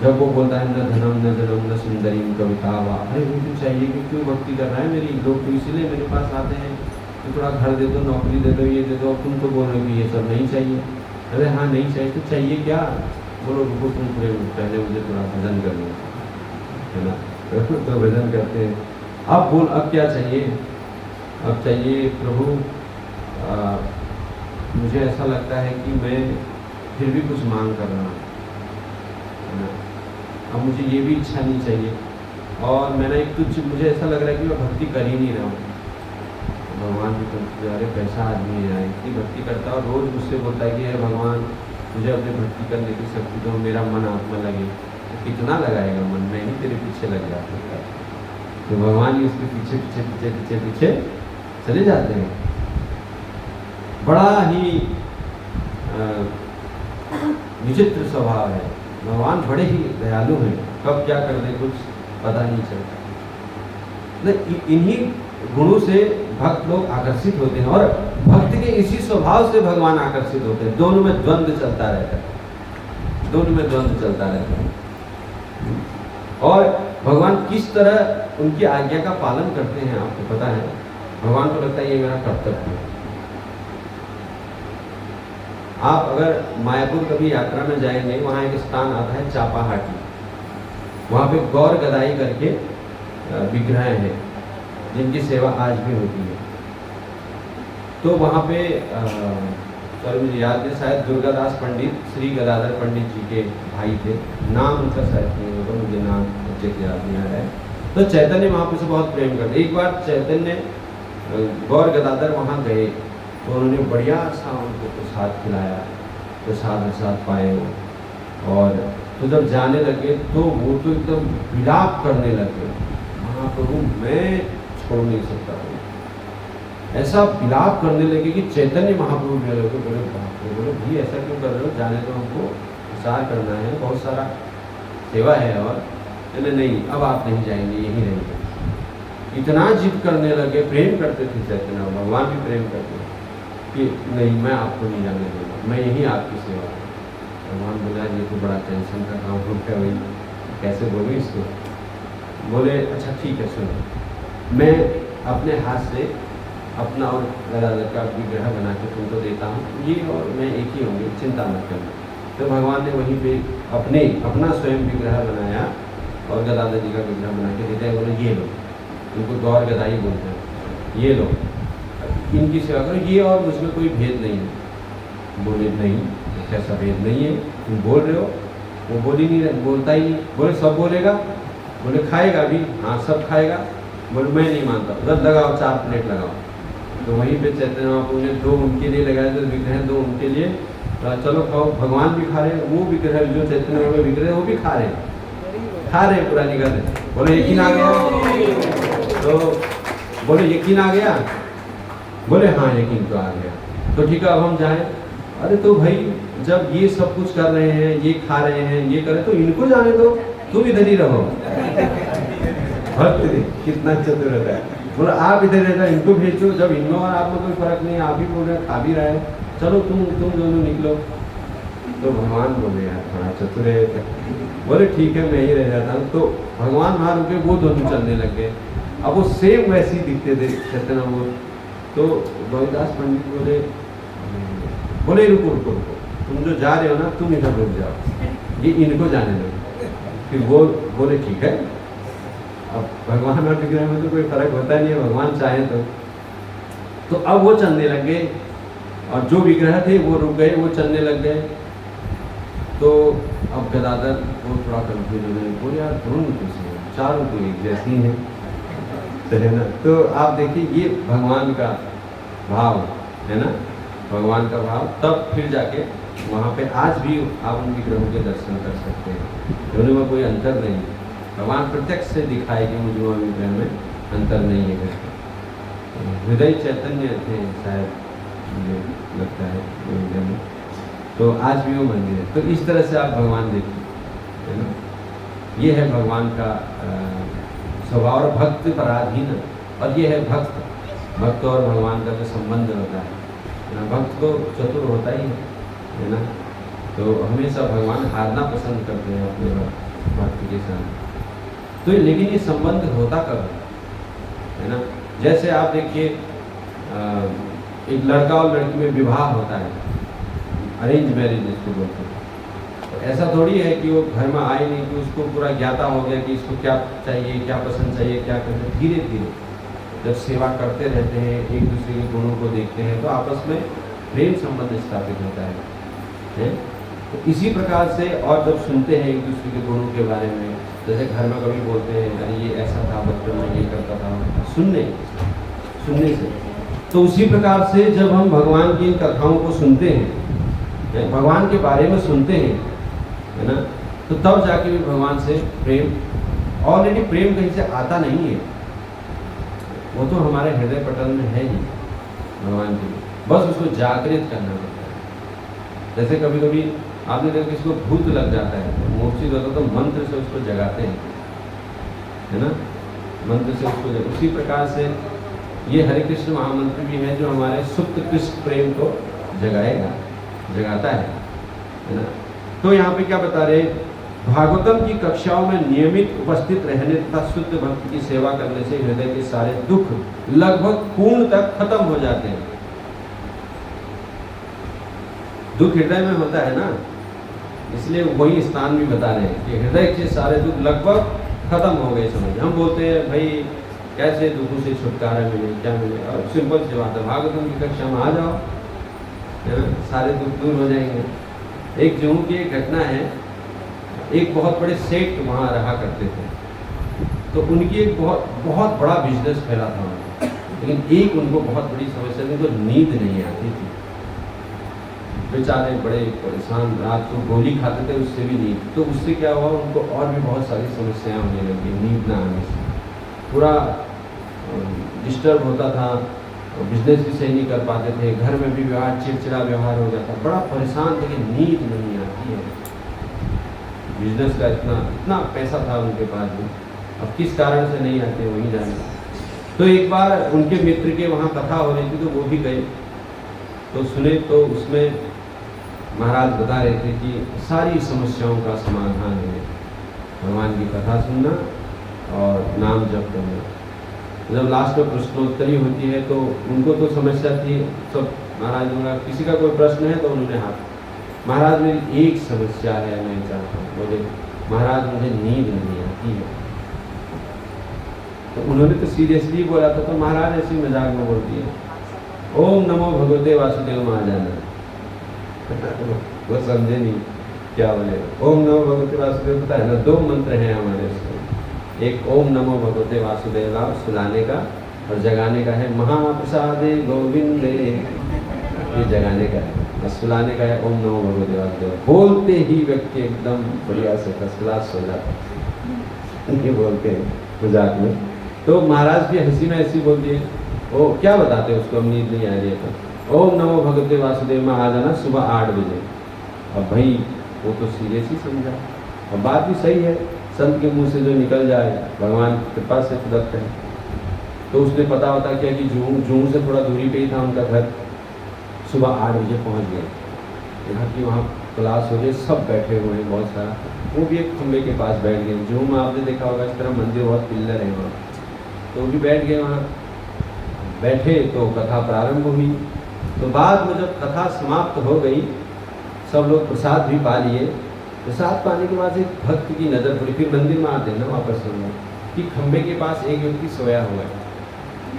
जब वो बोलता है न धनम न जनम न सुंदरी कविता वा, अरे मुझे चाहिए कि क्यों भक्ति कर रहा है मेरी, लोग तो इसीलिए मेरे पास आते हैं तो थोड़ा घर दे दो, नौकरी दे दो, ये दे दो, तुम तो बोल रहे हो कि ये सब नहीं चाहिए। अरे हाँ नहीं चाहिए तो चाहिए क्या, बोलो रुको तुम पूरे पहले मुझे थोड़ा भजन कर लो, है ना। तो भजन करते हैं, अब बोल अब क्या चाहिए, अब चाहिए प्रभु मुझे ऐसा लगता है कि मैं फिर भी कुछ मांग कर रहा हूँ, है ना, अब मुझे ये भी इच्छा नहीं चाहिए, और मैंने एक कुछ मुझे ऐसा लग रहा है कि मैं भक्ति कर ही नहीं रहा हूँ। भगवान भी तो अरे कैसा आदमी है, इतनी भक्ति करता है और रोज़ मुझसे बोलता है कि अरे भगवान मुझे अपनी भक्ति करने की शक्ति दो, मेरा मन आप में लगे। तो कितना लगाएगा मन, मैं ही तेरे पीछे लग जाता हूँ। तो भगवान ही उसके पीछे पीछे पीछे पीछे पीछे चले जाते हैं। बड़ा ही विचित्र स्वभाव है, भगवान बड़े ही दयालु हैं, कब क्या कर दे कुछ पता नहीं चलता। इन्हीं गुणों से भक्त लोग आकर्षित होते हैं और भक्त के इसी स्वभाव से भगवान आकर्षित होते हैं। दोनों में द्वंद्व चलता रहता है, दोनों में द्वंद्व चलता रहता है। और भगवान किस तरह उनकी आज्ञा का पालन करते हैं आपको पता है, भगवान को लगता है ये मेरा कर्तव्य है। आप अगर मायापुर कभी यात्रा में जाएंगे, वहाँ एक स्थान आता है चापाहाटी, वहाँ पे गौर गदाई करके विग्रह हैं जिनकी सेवा आज भी होती है। तो वहाँ पे सर मुझे याद है, शायद दुर्गादास पंडित श्री गदाधर पंडित जी के भाई थे, नाम उनका शायद नहीं होगा, मुझे नाम अच्छे से याद नहीं आ रहा है। तो चैतन्य महाप्रभु से बहुत प्रेम करते। एक बार चैतन्य गौर गदाधर वहाँ गए तो उन्होंने बढ़िया सा उनको प्रसाद खिलाया, प्रसाद पाए वो। और तो जब जाने लगे तो वो तो एकदम विलाप करने लगे, महाप्रभु मैं छोड़ नहीं सकता हूँ, ऐसा विलाप करने लगे कि चैतन्य महाप्रभु भी लोग बोले बाप रे, बोले भी ऐसा क्यों कर रहे हो, जाने तो हमको प्रसार करना है, बहुत सारा सेवा है। और कहने नहीं अब आप नहीं जाएंगे, यहीं रहेंगे। इतना जिद करने लगे, प्रेम करते थे चैतन्य, भगवान भी प्रेम करते कि नहीं मैं आपको नहीं जाने दूंगा, मैं यहीं आपकी सेवा। भगवान बोला ये तो बड़ा टेंशन का काम हो गया भाई, कैसे बोलूँ इसको। बोले अच्छा ठीक है सुनो, मैं अपने हाथ से अपना और गदाधर का विग्रह बना के तुमको देता हूँ, ये और मैं एक ही होंगे, चिंता मत करना। तो भगवान ने वहीं पे अपना स्वयं विग्रह बनाया और गदाधर जी का विग्रह बना के देते हैं। बोले ये लो, उनको गौर गदाई बोलते हैं, ये लो। इनकी सेवा करो, ये और मुझमें कोई भेद नहीं है। बोले नहीं, ऐसा भेद नहीं है, तुम बोल रहे हो। वो बोलता ही नहीं। बोले सब बोलेगा? बोले खाएगा भी? हाँ सब खाएगा। बोले मैं नहीं मानता, उधर लगाओ 4 प्लेट लगाओ। तो वहीं पे चैतन्य महाप्रभु ने 2 उनके लिए लगाए थे विग्रह, 2 उनके लिए। चलो खाओ। भगवान भी खा रहे हैं, वो विग्रह जो चैतन्य में विग्रह वो भी खा रहे हैं, पूरा निकल रहे। बोले यकीन आ गया? तो बोले यकीन आ गया? बोले हाँ यकीन तो आ गया। तो ठीक है अब हम जाएं। अरे तो भाई जब ये सब कुछ कर रहे हैं, ये खा रहे हैं, ये कर रहे, तो इनको जाने दो, तुम इधर ही रहो। भक्त कितना चतुर रहता है। बोला आप इधर रहता, इनको भेजो। जब इनमें और आप में कोई फर्क नहीं, आप ही बोल रहे खा भी रहे, चलो तुम दोनों निकलो। तो भगवान बोले यार थोड़ा चतुर है। बोले ठीक है मैं ही रह जाता हूँ। तो भगवान वहाँ रुके, वो दोनों चलने लग गए। अब वो सेम वैसे ही दिखते थे चैतन्य वो। तो गोविंदास पंडित बोले रुको रुको रुको, तुम जो जा रहे हो ना तुम इधर रुक जाओ, ये इनको जाने दो। फिर वो बोले ठीक है। अब भगवान और विग्रह में तो कोई फर्क होता नहीं है, भगवान चाहे तो अब वो चलने लग गए और जो विग्रह थे वो रुक गए, वो चलने लग गए। तो अब गदाधर वो थोड़ा कंफ्यूज हो गए। बोले यार दोनों कुछ है, चारों तो एक जैसी हैं, है ना। तो आप देखिए ये भगवान का भाव है ना, भगवान का भाव। तब फिर जाके वहाँ पे आज भी आप उन विग्रहों के दर्शन कर सकते हैं, दोनों में कोई अंतर नहीं। भगवान प्रत्यक्ष से दिखाए कि मुझे वहाँ विग्रह में अंतर नहीं है। हृदय चैतन्य थे शायद, मुझे लगता है विग्रह में। तो आज भी वो मंदिर है। तो इस तरह से आप भगवान देखिए, है ना। ये है भगवान का स्वभाव और भक्त पराधीन। और ये है भक्त और भगवान का जो संबंध होता है ना। भक्त तो चतुर होता ही है ना। तो हमेशा भगवान हारना पसंद करते हैं अपने भक्त के साथ। तो लेकिन ये संबंध होता कब है ना। जैसे आप देखिए एक लड़का और लड़की में विवाह होता है, अरेंज मैरिज जिसको बोलते हैं। तो ऐसा थोड़ी है कि वो घर में आए नहीं कि उसको पूरा ज्ञाता हो गया कि इसको क्या चाहिए, क्या पसंद चाहिए, क्या करना। धीरे धीरे जब सेवा करते रहते हैं, एक दूसरे के गुणों को देखते हैं, तो आपस में प्रेम संबंध स्थापित होता है? तो इसी प्रकार से और जब सुनते हैं एक दूसरे के गुणों के बारे में, जैसे घर में कभी बोलते हैं अरे ये ऐसा था बचपन में, ये करता था, सुनने से। तो उसी प्रकार से जब हम भगवान की इन कथाओं को सुनते हैं, भगवान के बारे में सुनते हैं, है ना, तो तब जाके भी भगवान से प्रेम, ऑलरेडी प्रेम कहीं से आता नहीं है, वो तो हमारे हृदय पटल में है ही भगवान के लिए। बस उसको जागृत करना पड़ता है। जैसे कभी कभी आपने देखा किसको भूत लग जाता है, तो मूर्छित होता तो मंत्र से उसको जगाते हैं, है ना, मंत्र से उसको उसी प्रकार से ये हरे कृष्ण महामंत्र भी है जो हमारे सुप्त कृष्ण प्रेम को जगाता है ना। तो यहाँ पे क्या बता रहे, भागवतम की कक्षाओं में नियमित उपस्थित रहने तथा शुद्ध भक्ति की सेवा करने से हृदय के सारे दुख लगभग पूर्ण तक खत्म हो जाते हैं। दुख हृदय में होता है ना, इसलिए वही स्थान भी बता रहे हैं कि हृदय के सारे दुख लगभग खत्म हो गए। समझ हम बोलते हैं भाई कैसे दुखों से छुटकारा मिले, क्या मिले, और सिंपल सी बात है, भागवतम की कक्षा में आ जाओ, है ना, सारे दुख दूर हो जाएंगे। एक जम्मू की एक घटना है, एक बहुत बड़े सेठ वहाँ रहा करते थे, तो उनकी एक बहुत बड़ा बिजनेस फैला था, लेकिन एक उनको बहुत बड़ी समस्या थी, उनको नींद नहीं आती थी। बेचारे बड़े परेशान, रात को गोली खाते थे उससे भी नींद। तो उससे क्या हुआ, उनको और भी बहुत सारी समस्याएं होने लगी नींद ना आने से, पूरा डिस्टर्ब होता था, बिजनेस भी सही नहीं कर पाते थे, घर में भी व्यवहार चिड़चिड़ा व्यवहार हो जाता, बड़ा परेशान थे कि नींद नहीं आती है। बिजनेस का इतना पैसा था उनके पास भी, अब किस कारण से नहीं आते वही जाने। तो एक बार उनके मित्र के वहाँ कथा हो रही थी, तो वो भी गए, तो सुने, तो उसमें महाराज बता रहे थे कि सारी समस्याओं का समाधान है भगवान की कथा सुनना और नाम जप करना। जब लास्ट में प्रश्नोत्तरी होती है तो उनको तो समस्या थी सब, महाराज ने किसी का कोई प्रश्न है तो उन्होंने हाथ, महाराज मेरी एक समस्या है, मैं चाहता हूँ, बोले महाराज मुझे नींद नहीं आती है। तो उन्होंने तो सीरियसली बोला था, तो महाराज ऐसी मजाक में बोल दिया, ओम नमो भगवते वासुदेव में आ जाना। वो समझे नहीं क्या बोले। ओम नमो भगवते वासुदेव पता है ना, 2 मंत्र हैं हमारे उसमें। एक ओम नमो भगवते वासुदेव सुलाने का, और जगाने का है महाप्रसादे गोविंदे, ये जगाने का है। और सुलाने का है ओम नमो भगवते वासुदेव। बोलते ही व्यक्ति एकदम बढ़िया से फर्स्ट क्लास सो जाता है, ये बोलते हैं मजाक में। तो महाराज की हंसी में ऐसी बोल दिए, वो क्या बताते हैं उसको, नींद नहीं आ रही है तो ओम नमो भगवते वासुदेव में आ जाना सुबह 8 बजे। अब भाई वो तो सीरियस ही समझा, और बात भी सही है, संत के मुंह से जो निकल जाए भगवान की कृपा से प्रदत्त है। तो उसने पता होता क्या कि जून से थोड़ा दूरी पे ही था उनका घर। सुबह 8 बजे पहुंच गए, यहाँ की वहाँ क्लास हो गई, सब बैठे हुए हैं बहुत सारा। वो भी एक खंबे के पास बैठ गए। जून में आपने देखा होगा इस तरह मंदिर बहुत पिल्लर है वहाँ, तो वो भी बैठ गए वहाँ। बैठे तो कथा प्रारंभ हुई। तो बाद में जब कथा समाप्त हो गई, सब लोग प्रसाद भी पा लिए। प्रसाद पाने के बाद एक भक्त की नज़र पड़ी, फिर मंदिर में आते हैं ना वापस हम लोग, कि खंबे के पास एक व्यक्ति सोया हुआ है,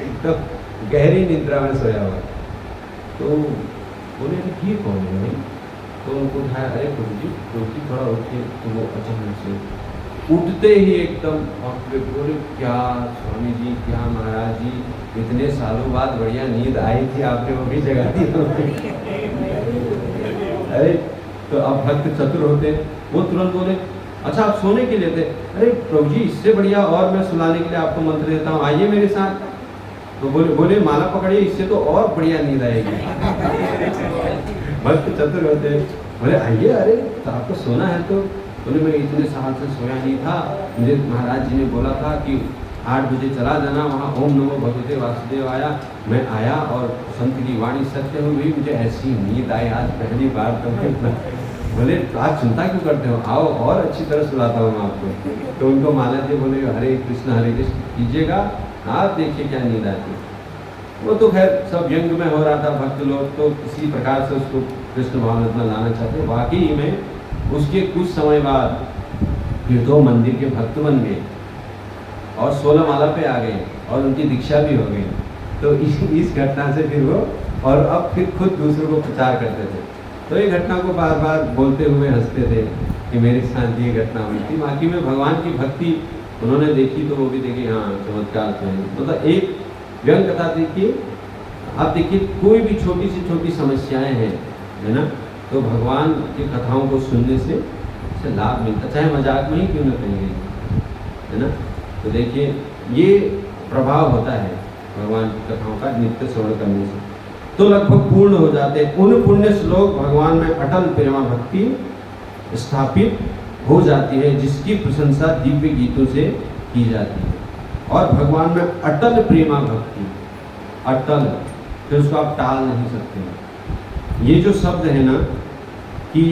एकदम गहरी निद्रा में सोया हुआ है। तो बोले कि ये कौन है भाई? तो उनको उठाया, अरे प्रभु जी थोड़ा उठिए। तो वो अचानक से उठते ही एकदम बोले, क्या स्वामी जी, क्या महाराज जी, इतने सालों बाद बढ़िया नींद आई थी, आपने वो भी जगा दी। अरे तो अब भक्त चतुर होते, वो तुरंत बोले, अच्छा आप सोने के लिए थे? अरे प्रभु जी इससे बढ़िया और मैं सुलाने के लिए आपको मंत्र देता हूँ, आइए मेरे साथ। तो बोले माला पकड़िए, इससे तो और बढ़िया नींद आएगी। भक्त चतुर होते, बोले आइए। अरे तो आपको सोना है? तो बोले मैं इतने साल से सोया नहीं था, मुझे महाराज जी ने बोला था कि 8 बजे चला जाना, वहाँ ओम नमो भगवते वासुदेव आया, मैं आया और संत की वाणी सत्य हो गई, मुझे ऐसी नींद आई आज पहली बार। तो बोले आप चिंता क्यों करते हो, आओ और अच्छी तरह सुलाता हूँ मैं आपको। तो उनको माला जी बोले हरे कृष्ण कीजिएगा, आप देखिए क्या नींद आती। वो तो खैर सब व्यंग में हो रहा था, भक्त लोग तो किसी प्रकार से उसको कृष्ण भावना में लाना चाहते। वाकई में उसके कुछ समय बाद फिर तो मंदिर के भक्त बन गए और 16 माला पे आ गए और उनकी दीक्षा भी हो गई। तो इस घटना से फिर वो और अब फिर खुद दूसरों को प्रचार करते थे। तो ये घटना को बार बार बोलते हुए हंसते थे कि मेरे साथ ये घटना हुई थी। बाकी में भगवान की भक्ति उन्होंने देखी तो वो भी देखी, हाँ चमत्कार तो है। मतलब एक व्यंग कथा देखिए, आप देखिए कोई भी छोटी से छोटी समस्याएं हैं, है ना, तो भगवान की कथाओं को सुनने से लाभ मिलता, चाहे मजाक में ही क्यों न कहेंगे, है ना। तो देखिए ये प्रभाव होता है भगवान की कथाओं का नित्य श्रवण करने से, तो लगभग पूर्ण हो जाते हैं। उन पुण्य श्लोक भगवान में अटल प्रेमा भक्ति स्थापित हो जाती है, जिसकी प्रशंसा दिव्य गीतों से की जाती है। और भगवान में अटल प्रेमा भक्ति, अटल, फिर उसको आप टाल नहीं सकते। ये जो शब्द है ना कि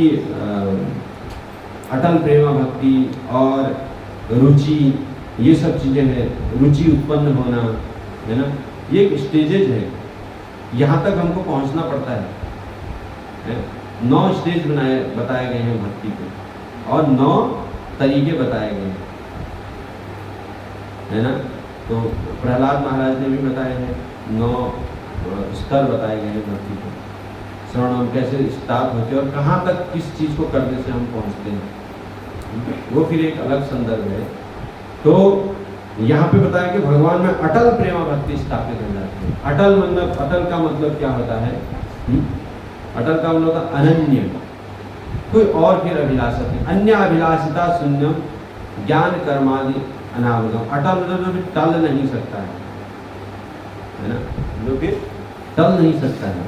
अटल प्रेमा भक्ति और रुचि, ये सब चीज़ें हैं, रुचि उत्पन्न होना, है ना, ये एक स्टेजेज है, यहाँ तक हमको पहुँचना पड़ता है। 9 स्टेज बताए गए हैं भक्ति के, और 9 तरीके बताए गए हैं, है ना। तो प्रहलाद महाराज ने भी बताए हैं, 9 स्तर बताए गए हैं भक्ति के। श्रवण हम कैसे स्टार्ट होते हैं और कहाँ तक किस चीज़ को करने से हम पहुँचते हैं, वो फिर एक अलग संदर्भ है। तो यहाँ पे बताया कि भगवान में अटल प्रेमा भक्ति स्थापित हो जाती है। अटल मतलब, अटल का मतलब क्या होता है? अटल का मतलब होता अनन्य, कोई और फिर अभिलाषा नहीं, अन्य अभिलाषिता शून्यम ज्ञान कर्मादि अनावगम। अटल मतलब जो टल नहीं सकता है ना, जो फिर टल नहीं सकता है,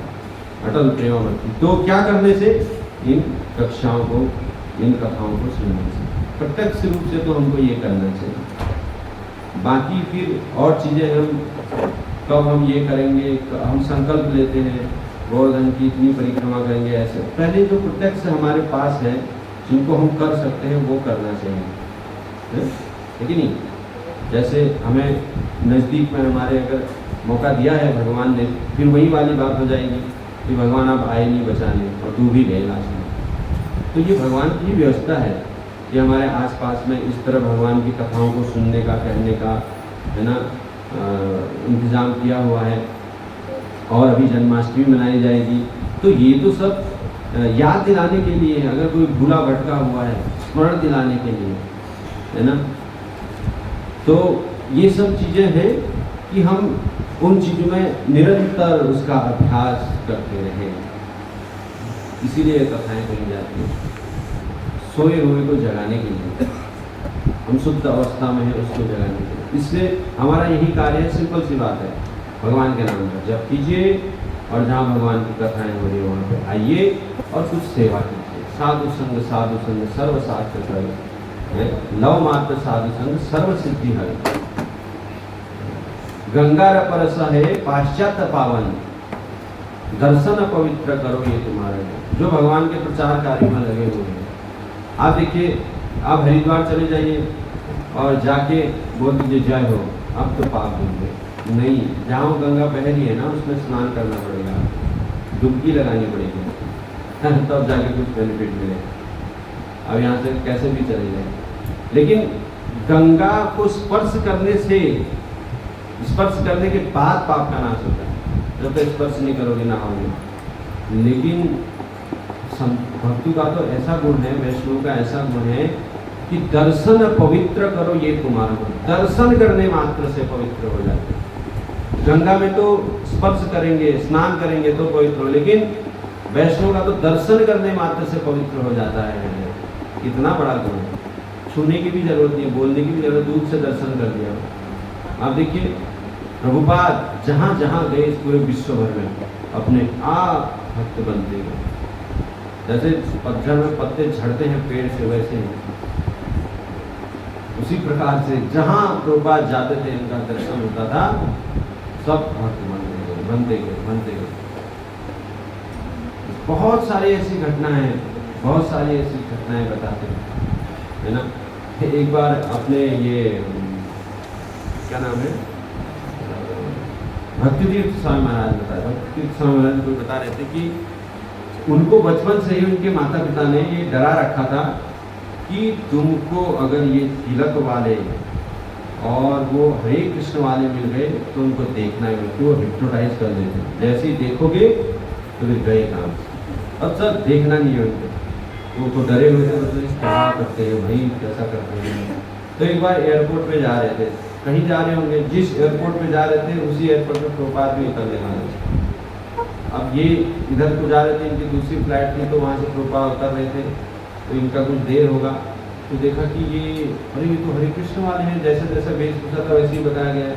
अटल प्रेमा भक्ति। तो क्या करने से? इन कक्षाओं को, इन कथाओं को सुनने से, प्रत्यक्ष रूप से तो हमको ये करना चाहिए। बाकी फिर और चीज़ें हम कब हम ये करेंगे, हम संकल्प लेते हैं गोवर्धन की इतनी परिक्रमा करेंगे, ऐसे पहले जो प्रत्यक्ष हमारे पास है जिनको हम कर सकते हैं वो करना चाहिए, है कि नहीं। जैसे हमें नज़दीक में हमारे अगर मौका दिया है भगवान ने, फिर वही वाली बात हो जाएगी कि भगवान आप आए नहीं बचाने और तू भी गए लास्ट में। तो ये भगवान की व्यवस्था है कि हमारे आसपास में इस तरह भगवान की कथाओं को सुनने का, कहने का, है ना, इंतज़ाम किया हुआ है। और अभी जन्माष्टमी मनाई जाएगी। तो ये तो सब याद दिलाने के लिए है, अगर कोई भूला भटका हुआ है स्मरण दिलाने के लिए, है ना। तो ये सब चीज़ें हैं कि हम उन चीज़ों में निरंतर उसका अभ्यास करते रहें। इसीलिए कथाएं कही जाती हैं, सोए हुए को जगाने के लिए, हम सुप्त अवस्था में है उसको जगाने के लिए। इसलिए हमारा यही कार्य है, सिंपल सी बात है, भगवान के नाम पर जप कीजिए और जहाँ भगवान की कथाएं हो रही है वहाँ पे आइए और कुछ सेवा कीजिए। साधु संग सर्व साक्ष्य कर, लव मात्र साधु संग सर्व सिद्धि है। गंगा रपरस है पाश्चात्य पावन, दर्शन पवित्र करो ये तुम्हारे। जो भगवान के प्रचार कार्य में लगे हुए हैं, आप देखिए, आप हरिद्वार चले जाइए और जाके बोल दीजिए जय हो, अब तो पाप होंगे नहीं। जहाँ गंगा बह रही है ना उसमें स्नान करना पड़ेगा, डुबकी लगानी पड़ेगी, तब जाके कुछ बेनिफिट मिले। अब यहाँ से कैसे भी चले जाए, लेकिन गंगा को स्पर्श करने से, स्पर्श करने के बाद पाप का नाश होता है। जब तक स्पर्श नहीं करोगे ना होगे। लेकिन भक्तों का तो ऐसा गुण है, वैष्णव का ऐसा गुण है कि दर्शन पवित्र करो ये तुम्हारा गुण। दर्शन करने मात्र से पवित्र हो जाते हैं। गंगा में तो स्पर्श करेंगे, स्नान करेंगे तो पवित्र हो, लेकिन वैष्णव का तो दर्शन करने मात्र से पवित्र हो जाता है। कितना बड़ा गुण है, छूने की भी जरूरत नहीं, बोलने की भी जरूरत, दूर से दर्शन कर दिया। आप देखिए प्रभुपाद जहाँ जहाँ गए इस पूरे विश्व भर में अपने आप भक्त बनते गए। जैसे पतझड़ में पत्ते झड़ते हैं पेड़ से, वैसे ही उसी प्रकार से जहाँ प्रभुपाद जाते थे इनका दर्शन होता था, सब भक्त बनते गए। बहुत सारी ऐसी घटनाएं हैं, बहुत सारी ऐसी घटनाएं बताते हैं, है ना। एक बार अपने ये क्या नाम है, भक्तितीर्थ स्वामी महाराज बताया, भक्तितीर्थ स्वामी महाराज को बता रहे थे कि उनको बचपन से ही उनके माता पिता ने ये डरा रखा था कि तुमको अगर ये तिलक वाले और वो हरे कृष्ण वाले मिल गए तो उनको देखना है, वो हिप्नोटाइज कर देते, जैसे ही देखोगे तो फिर गए काम। अब सर देखना नहीं है उनको, वो डरे हुए थे, मतलब क्या करते हैं भाई, कैसा करते हैं। तो एक बार एयरपोर्ट पे जा रहे थे, कहीं जा रहे होंगे, जिस एयरपोर्ट पे जा रहे थे उसी एयरपोर्ट पे प्रभुपाद भी उतरने वाले थे। अब ये इधर को जा रहे थे, इनकी दूसरी फ्लाइट थी, तो वहाँ से प्रभुपाद उतर रहे थे, तो इनका कुछ देर होगा, तो देखा कि ये अरे ये तो हरे कृष्ण वाले हैं, जैसा जैसा वेशभूषा था वैसे ही बताया गया है।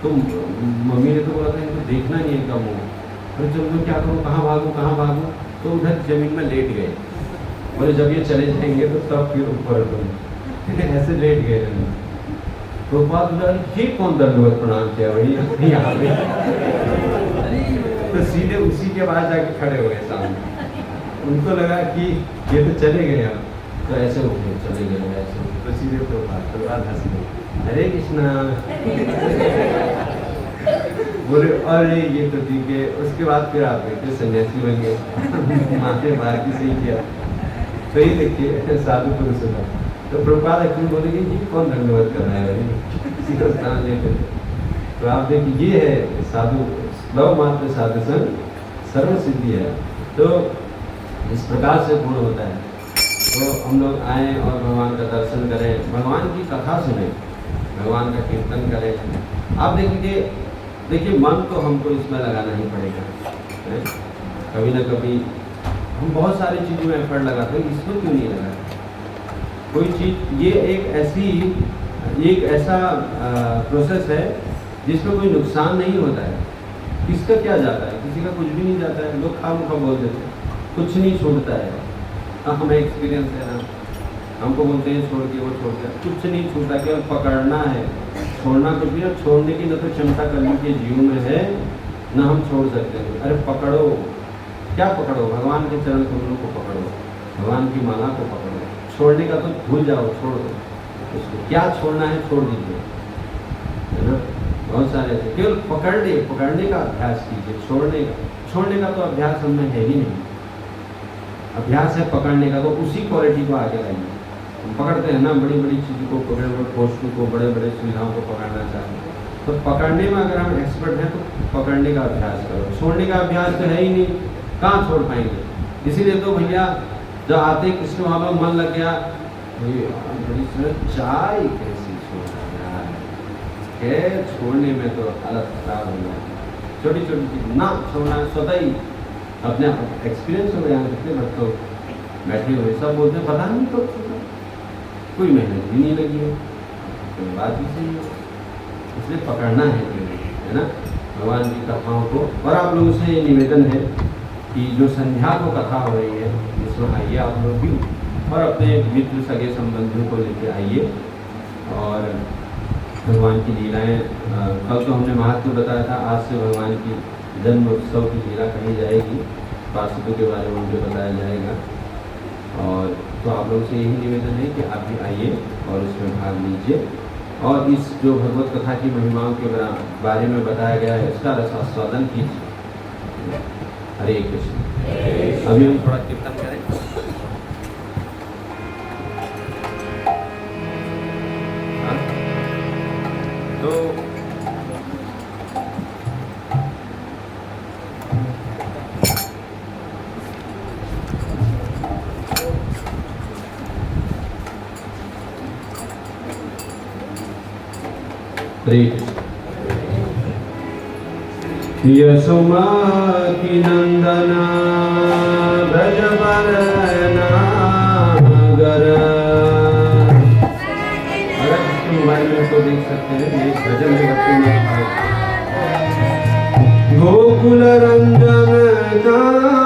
तो मम्मी ने तो बोला था इनको देखना नहीं है इनका मुँह, अरे चलो मैं क्या करूँ, कहाँ भागूँ। तो उधर जमीन में लेट गए, बोले जब ये चले जाएंगे तो तब फिर ऊपर ऐसे लेट गए। प्रभुपाद बोला ये कौन दंडवत प्रणाम किया भाई यहाँ पे, तो सीधे उसी के बाद जाके खड़े हो गए सामने। उनको लगा कि ये तो चले गए, अब तो ऐसे उठे चले गए, ऐसे तो सीधे प्रभुपाद हंस गए, हरे कृष्णा बोले अरे ये तो ठीक है। उसके बाद फिर आप देखते सन्यासी बन गए, माथे मार के सही किया। तो ये देखिए साधु पुरुष होता। तो प्रभुपाद एक्चुअली बोलेंगे ये कौन दंडवत कर रहा है किसी का स्थान लेते। तो आप देखिए ये है साधु, लव मात्र साधु संग सर्व सिद्धि है। तो इस प्रकार से गुण होता है। तो हम लोग आए और भगवान का दर्शन करें, भगवान की कथा सुने, भगवान का कीर्तन करें। आप देखिए मन तो हमको इसमें लगाना ही पड़ेगा, कभी ना कभी हम बहुत सारी चीज़ों में एफर्ट लगाते हैं, इसमें क्यों नहीं लगा कोई चीज़। ये एक ऐसा प्रोसेस है जिसमें कोई नुकसान नहीं होता है। किसका क्या जाता है, किसी का कुछ भी नहीं जाता है। लोग खामखा बोल देते हैं, कुछ नहीं छूटता है। हमें एक्सपीरियंस है ना, हमको बोलते हैं छोड़ के, वो छोड़ के, कुछ नहीं छूटा, केवल पकड़ना है। छोड़ना कुछ भी, छोड़ने की न तो क्षमता करने के जीव में है, न हम छोड़ सकते हैं। अरे पकड़ो, क्या पकड़ो, भगवान के चरण कमलों को पकड़ो, भगवान की माला को पकड़ो। छोड़ने का तो भूल जाओ, छोड़ दो उसको। क्या छोड़ना है छोड़ दीजिए, है ना। बहुत सारे ऐसे केवल पकड़ने का अभ्यास कीजिए। छोड़ने का तो अभ्यास हमें है ही नहीं। अभ्यास है पकड़ने का, तो उसी क्वालिटी को आगे लाइए। हम पकड़ते हैं ना बड़ी बड़ी चीज़ों को, बड़े बड़े पोस्टों को, बड़े बड़े सुविधाओं को पकड़ना चाहते हैं, तो पकड़ने में अगर हम एक्सपर्ट हैं तो पकड़ने का अभ्यास करो, छोड़ने का अभ्यास तो है ही नहीं, कहाँ छोड़ पाएंगे। इसीलिए तो भैया जब आते कृष्ण वहाँ पर मन लग गया, बड़ी चाय कैसी छोड़ रहा है, छोड़ने में तो हालत खराब हो गया, छोटी छोटी चीज ना छोड़ना, स्वतः ही अपने एक्सपीरियंस हो गया। कितने भक्तों बैठे हुए सब बोलते हैं पता नहीं तो कोई मेहनत भी नहीं लगी है, तो बात भी सही है। इसलिए पकड़ना है ना भगवान की कथाओं को। और आप लोगों से ये निवेदन है कि जो संध्या को कथा हो रही है इसमें आइए आप लोग भी, और अपने मित्र सगे संबंधियों को लेके आइए। और भगवान की लीलाएं, कल तो हमने महत्व बताया था, आज से भगवान की जन्म उत्सव की लीला कही जाएगी, पार्षदों के बारे में मुझे बताया जाएगा। और तो आप लोगों से यही निवेदन है कि आप भी आइए और उसमें भाग लीजिए, और इस जो भगवत कथा की महिमाओं के बारे में बताया गया है इसका रसास्वादन कीजिए। हरे कृष्ण। अभी हम थोड़ा कीर्तन करें। तो यशोमती नंदना ब्रजवरना गर। अगर मोबाइल में तो देख सकते हैं, ये भजन में भक्ति में गोकुल रंजन कान्हा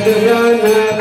जगन